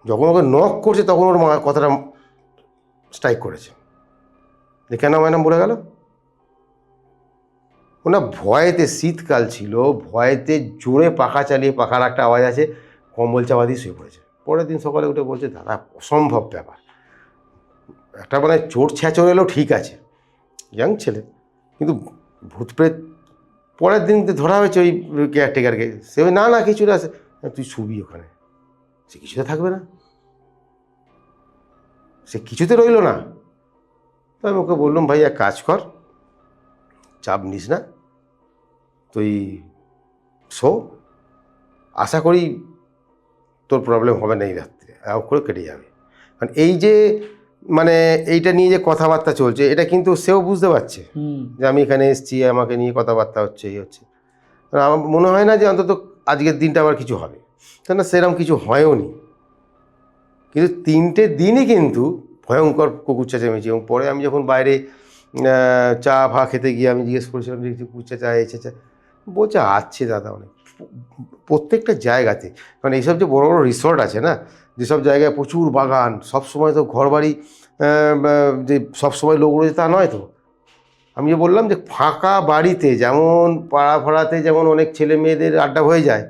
যখন ওকে নক করছে তখন ওর কথাটা স্ট্রাইক করেছে, যে কেন ম্যাডাম বলে গেল। ওনা ভয়েতে, শীতকাল ছিল, ভয়েতে জোরে পাখা চালিয়ে, পাখার একটা আওয়াজ আছে, কম্বল চাপা দিয়ে শুয়ে পড়েছে। পরের দিন সকালে উঠে বলছে, দাদা অসম্ভব ব্যাপার, একটা মানে চোর ছ্যাঁচড় এলো ঠিক আছে, ইয়াং ছেলে, কিন্তু ভূত প্রেত। পরের দিন ধরা হয়েছে ওই কেয়ারটেকারকে, সে না না কিছু না, তুই শুবি ওখানে, সে কিছুতে থাকবে না, সে কিছুতে রইল না। তো আমি ওকে বললাম, ভাই এক কাজ কর, চাপ নিস না, তুই শো, আশা করি তোর প্রবলেম হবে না, এই রাত্রে আউট করে কেটে যাবে। কারণ এই যে মানে এইটা নিয়ে যে কথাবার্তা চলছে, এটা কিন্তু সেও বুঝতে পারছে যে আমি এখানে এসেছি, আমাকে নিয়ে কথাবার্তা হচ্ছে, এই হচ্ছে। আমার মনে হয় না যে অন্তত আজকের দিনটা আবার কিছু হবে, কেন সেরকম কিছু হয়ও নি। কিন্তু 3টে দিনই কিন্তু ভয়ঙ্কর কুকুর চেঁচামেচি। এবং পরে আমি যখন বাইরে চা ফা খেতে গিয়ে আমি জিজ্ঞেস করেছিলাম যে কুকুর চেঁচা এসেছে, বলছে আছে দাদা অনেক, প্রত্যেকটা জায়গাতে। কারণ এইসব যে বড় বড় রিসর্ট আছে না, যেসব জায়গায় প্রচুর বাগান, সবসময় তো ঘর বাড়ি যে সবসময় লোক রয়েছে তা নয় তো। আমি যে বললাম যে ফাঁকা বাড়িতে যেমন পাড়া ফাড়াতে যেমন অনেক ছেলে মেয়েদের আড্ডা হয়ে যায়,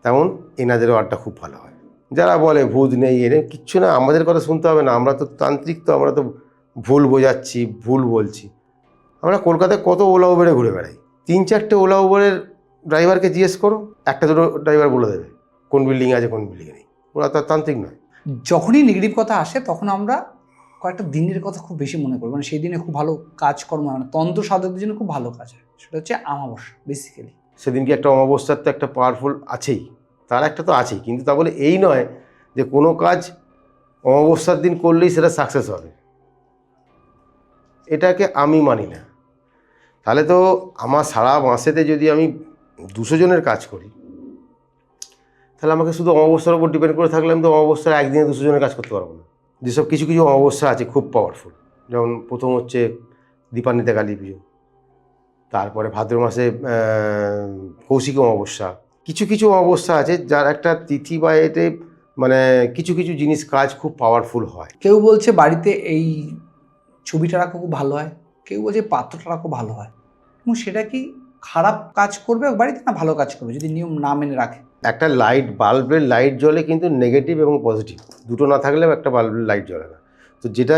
তেমন এনাদেরও আড্ডা খুব ভালো হয়। যারা বলে ভূত নেই এনে কিচ্ছু না, আমাদের কথা শুনতে হবে না, আমরা তো তান্ত্রিক, তো আমরা তো ভুল বোঝাচ্ছি, ভুল বলছি। আমরা কলকাতায় কত ওলা উবেরে ঘুরে বেড়াই, 3-4টে ওলা উবেরের ড্রাইভারকে জিজ্ঞেস করো, একটা দুটো ড্রাইভার বলে দেবে কোন বিল্ডিং আছে কোন বিল্ডিংয়ে নেই। ওরা তো তান্ত্রিক নয়। যখনই নেগেটিভ কথা আসে তখন আমরা কয়েকটা দিনের কথা খুব বেশি মনে করি, মানে সেই দিনে খুব ভালো কাজকর্ম, মানে তন্ত্র সাধকদের জন্য খুব ভালো কাজ হয়, সেটা হচ্ছে আমাবস্যা বেসিক্যালি। সেদিনকে একটা অমাবস্যার তো একটা পাওয়ারফুল আছেই, তার একটা তো আছেই, কিন্তু তা বলে এই নয় যে কোনো কাজ অমাবস্যার দিন করলেই সেটা সাকসেস হবে, এটাকে আমি মানি না। তাহলে তো আমার সারা মাসেতে যদি আমি 200 জনের কাজ করি, তাহলে আমাকে শুধু অমাবস্যার উপর ডিপেন্ড করে থাকলে আমি তো অমাবস্যার একদিনে 200 জনের কাজ করতে পারবো না। যেসব কিছু কিছু অমাবস্যা আছে খুব পাওয়ারফুল, যেমন প্রথম হচ্ছে দীপান্বিতা কালী পুজো, তারপরে ভাদ্র মাসে কৌশিক অমাবস্যা। কিছু কিছু অমাবস্যা আছে যার একটা তিথি বা এতে মানে কিছু কিছু জিনিস কাজ খুব পাওয়ারফুল হয়। কেউ বলছে বাড়িতে এই ছবিটা রাখা খুব ভালো হয়, কেউ বলছে পাত্রটা রাখা খুব ভালো হয়, এবং সেটা কি খারাপ কাজ করবে বাড়িতে না ভালো কাজ করবে যদি নিয়ম না মেনে রাখে? একটা লাইট, বাল্বের লাইট জ্বলে কিন্তু নেগেটিভ এবং পজিটিভ দুটো না থাকলেও একটা বাল্বের লাইট জ্বলে না। তো যেটা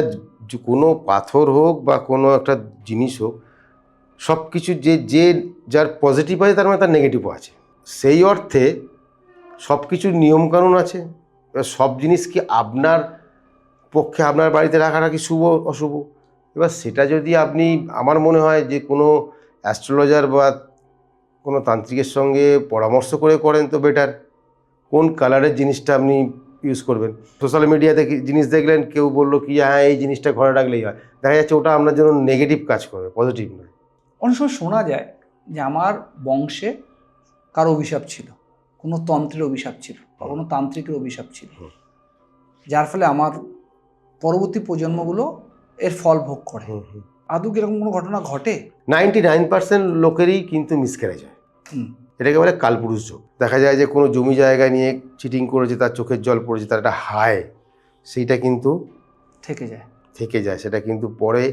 কোনো পাথর হোক বা কোনো একটা জিনিস হোক, সব কিছু যে যে যার পজিটিভ আছে তার মানে তার নেগেটিভও আছে। সেই অর্থে সব কিছুর নিয়মকানুন আছে, এবার সব জিনিস কি আপনার পক্ষে আপনার বাড়িতে রাখাটা কি শুভ অশুভ? এবার সেটা যদি আপনি, আমার মনে হয় যে কোনো অ্যাস্ট্রোলজার বা কোনো তান্ত্রিকের সঙ্গে পরামর্শ করে করেন তো বেটার। কোন কালারের জিনিসটা আপনি ইউজ করবেন। সোশ্যাল মিডিয়াতে জিনিস দেখলেন, কেউ বললো কি হ্যাঁ এই জিনিসটা ঘরে রাখলেই হয়, দেখা যাচ্ছে ওটা আপনার জন্য নেগেটিভ কাজ করবে, পজিটিভ নয়। অনেক সময় শোনা যায় যে আমার বংশে কারো অভিশাপ ছিল, কোনো তন্ত্রের অভিশাপ ছিল বা কোনো তান্ত্রিকের অভিশাপ ছিল, যার ফলে আমার পরবর্তী প্রজন্মগুলো এর ফল ভোগ করে। আদৌ কি এরকম কোনো ঘটনা ঘটে? 99% লোকেরই কিন্তু মিসক্যারেজ হয়। হুম, এটাকে বলে কালপুরুষ যোগ। দেখা যায় যে কোনো জমি জায়গা নিয়ে চিটিং করেছে, তার চোখের জল পড়েছে, তার একটা হায়, সেইটা কিন্তু থেকে যায়। সেটা কিন্তু পরে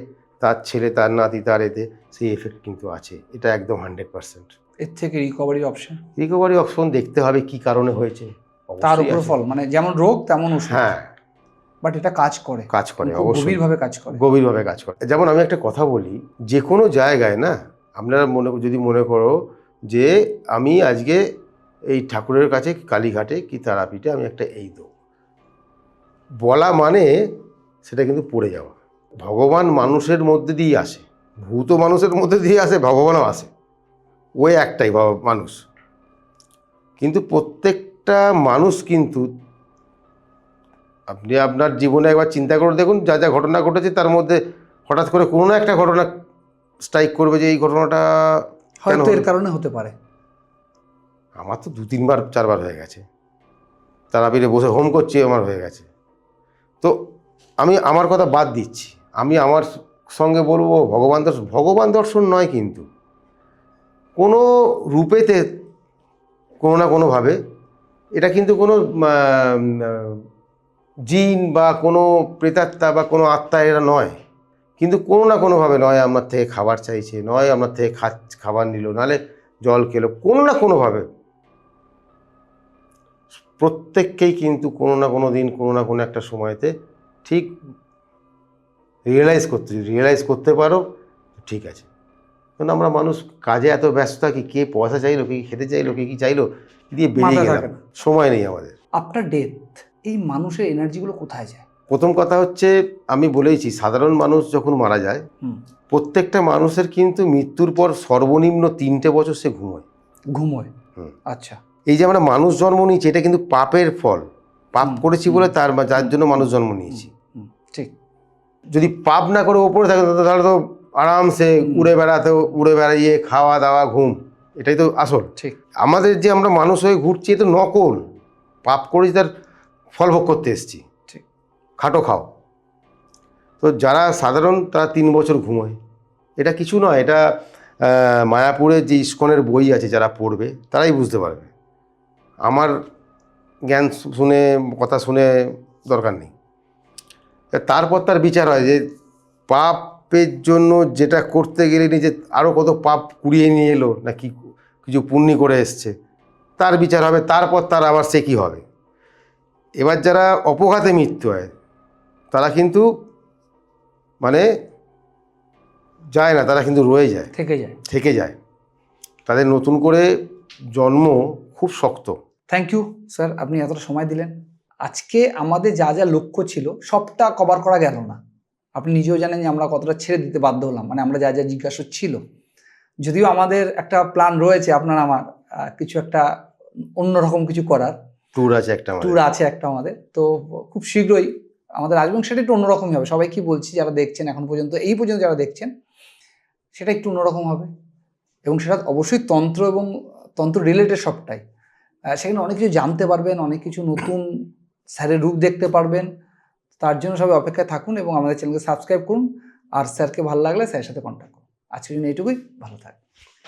তার ছেলে, তার নাতি, তার এতে সেই এফেক্ট কিন্তু আছে। এটা একদম 100%। এর থেকে রিকভারি অপশন, রিকভারি অপশন দেখতে হবে কি কারণে হয়েছে, তার অবশ্যই উপর আছে। ফল, মানে যেমন রোগ তেমন ওষুধ। হ্যাঁ, বাট এটা কাজ করে, খুব অবশ্যই গভীরভাবে কাজ করে। গভীরভাবে কাজ করে। যেমন আমি একটা কথা বলি, যে কোনো জায়গায় না, আপনারা যদি মনে করো যে আমি আজকে এই ঠাকুরের কাছে কালীঘাটে কি তারাপীঠে আমি একটা এই দেবো, বলা মানে সেটা কিন্তু পড়ে যাওয়া। ভগবান মানুষের মধ্যে দিয়ে আসে, ভূত মানুষের মধ্যে দিয়ে আসে, ভগবানও আসে, ওই একটাই মানুষ। কিন্তু প্রত্যেকটা মানুষ কিন্তু, আপনি আপনার জীবনে একবার চিন্তা করে দেখুন, যা যা ঘটনা ঘটেছে তার মধ্যে হঠাৎ করে কোনো না একটা ঘটনা স্ট্রাইক করবে যে এই ঘটনাটা হয়তো এর কারণে হতে পারে। আমার তো 2-3 বার 4 বার হয়ে গেছে, তারাপীঠে বসে হোম করছি, আমার হয়ে গেছে। তো আমি আমার কথা বাদ দিচ্ছি, আমি আমার সঙ্গে বলবো ভগবান দর্শন নয়, কিন্তু কোনো রূপেতে কোনো না কোনোভাবে এটা কিন্তু কোনো জিন বা কোনো প্রেতাত্মা বা কোনো আত্মা এরা নয়, কিন্তু কোনো না কোনোভাবে নয় আপনার থেকে খাবার চাইছে, নয় আপনার থেকে খাবার নিল, নাহলে জল খেলো, কোনো না কোনোভাবে প্রত্যেককেই কিন্তু কোনো না কোনো দিন কোনো না কোনো একটা সময়তে ঠিক রিয়েলাইজ করতে পারো, ঠিক আছে। কারণ আমরা মানুষ কাজে এত ব্যস্ত থাকি, কে পয়সা চাইলো, কে খেতে চাইলো, কে কী চাইলো দিয়ে বেরিয়ে মাথায় গেলাম, থাকে না। সময় নেই আমাদের। আফটার ডেথ এই মানুষের এনার্জিগুলো কোথায় যায়? প্রথম কথা হচ্ছে, আমি বলেইছি, সাধারণ মানুষ যখন মারা যায়, প্রত্যেকটা মানুষের কিন্তু মৃত্যুর পর সর্বনিম্ন 3টে বছর সে ঘুমোয়। হুম। আচ্ছা। এই যে আমরা মানুষ জন্ম নিয়েছি, এটা কিন্তু পাপের ফল, পাপ করেছি বলে যার জন্য মানুষ জন্ম নিয়েছি। ঠিক। যদি পাপ না করে ওপরে থাকে তাহলে তো আরামসে উড়ে বেড়াইয়ে খাওয়া দাওয়া ঘুম, এটাই তো আসল। ঠিক। আমাদের যে আমরা মানুষ হয়ে ঘুরছি, এ তো নকল, পাপ করেছি তার ফল ভোগ করতে এসছি, ঠিক। খাটো খাও। তো যারা সাধারণ তারা 3 বছর ঘুমোয়, এটা কিছু নয়। এটা মায়াপুরের যে ইস্কনের বই আছে, যারা পড়বে তারাই বুঝতে পারবে। আমার জ্ঞান শুনে, কথা শুনে দরকার নেই। তারপর তার বিচার হয় যে পাপের জন্য যেটা করতে গেলে নিজে আরও কত পাপ কুড়িয়ে নিয়ে এলো, না কি কিছু পুণ্যি করে এসছে, তার বিচার হবে। তারপর তার আবার সে কী হবে। এবার যারা অপঘাতে মৃত্যু হয়, তারা কিন্তু মানে যায় না, তারা কিন্তু রয়ে যায়, থেকে যায়। তাদের নতুন করে জন্ম খুব শক্ত। থ্যাংক ইউ স্যার, আপনি এতটা সময় দিলেন। আজকে আমাদের যা যা লক্ষ্য ছিল সবটা কভার করা গেল না। আপনি নিজেও জানেন যে আমরা কতটা ছেড়ে দিতে বাধ্য হলাম, মানে আমরা যা যা জিজ্ঞাসা ছিল। যদিও আমাদের একটা প্ল্যান রয়েছে, আপনার আমার কিছু একটা অন্যরকম কিছু করার ট্যুর আছে একটা আমাদের। তো খুব শীঘ্রই আমাদের আসবে, এবং সেটা একটু অন্যরকমই হবে। সবাই কি বলছি, যারা দেখছেন এখন পর্যন্ত, এই পর্যন্ত যারা দেখছেন, সেটা একটু অন্যরকম হবে, এবং সেটা অবশ্যই তন্ত্র এবং তন্ত্র রিলেটেড সবটাই। সেখানে অনেক কিছু জানতে পারবেন, অনেক কিছু নতুন স্যারের রূপ দেখতে পারবেন। তার জন্য সবাই অপেক্ষায় থাকুন এবং আমাদের চ্যানেলকে সাবস্ক্রাইব করুন। আর স্যারকে ভালো লাগলে স্যারের সাথে কন্ট্যাক্ট করুন। আজকের জন্য এইটুকুই, ভালো থাকবেন।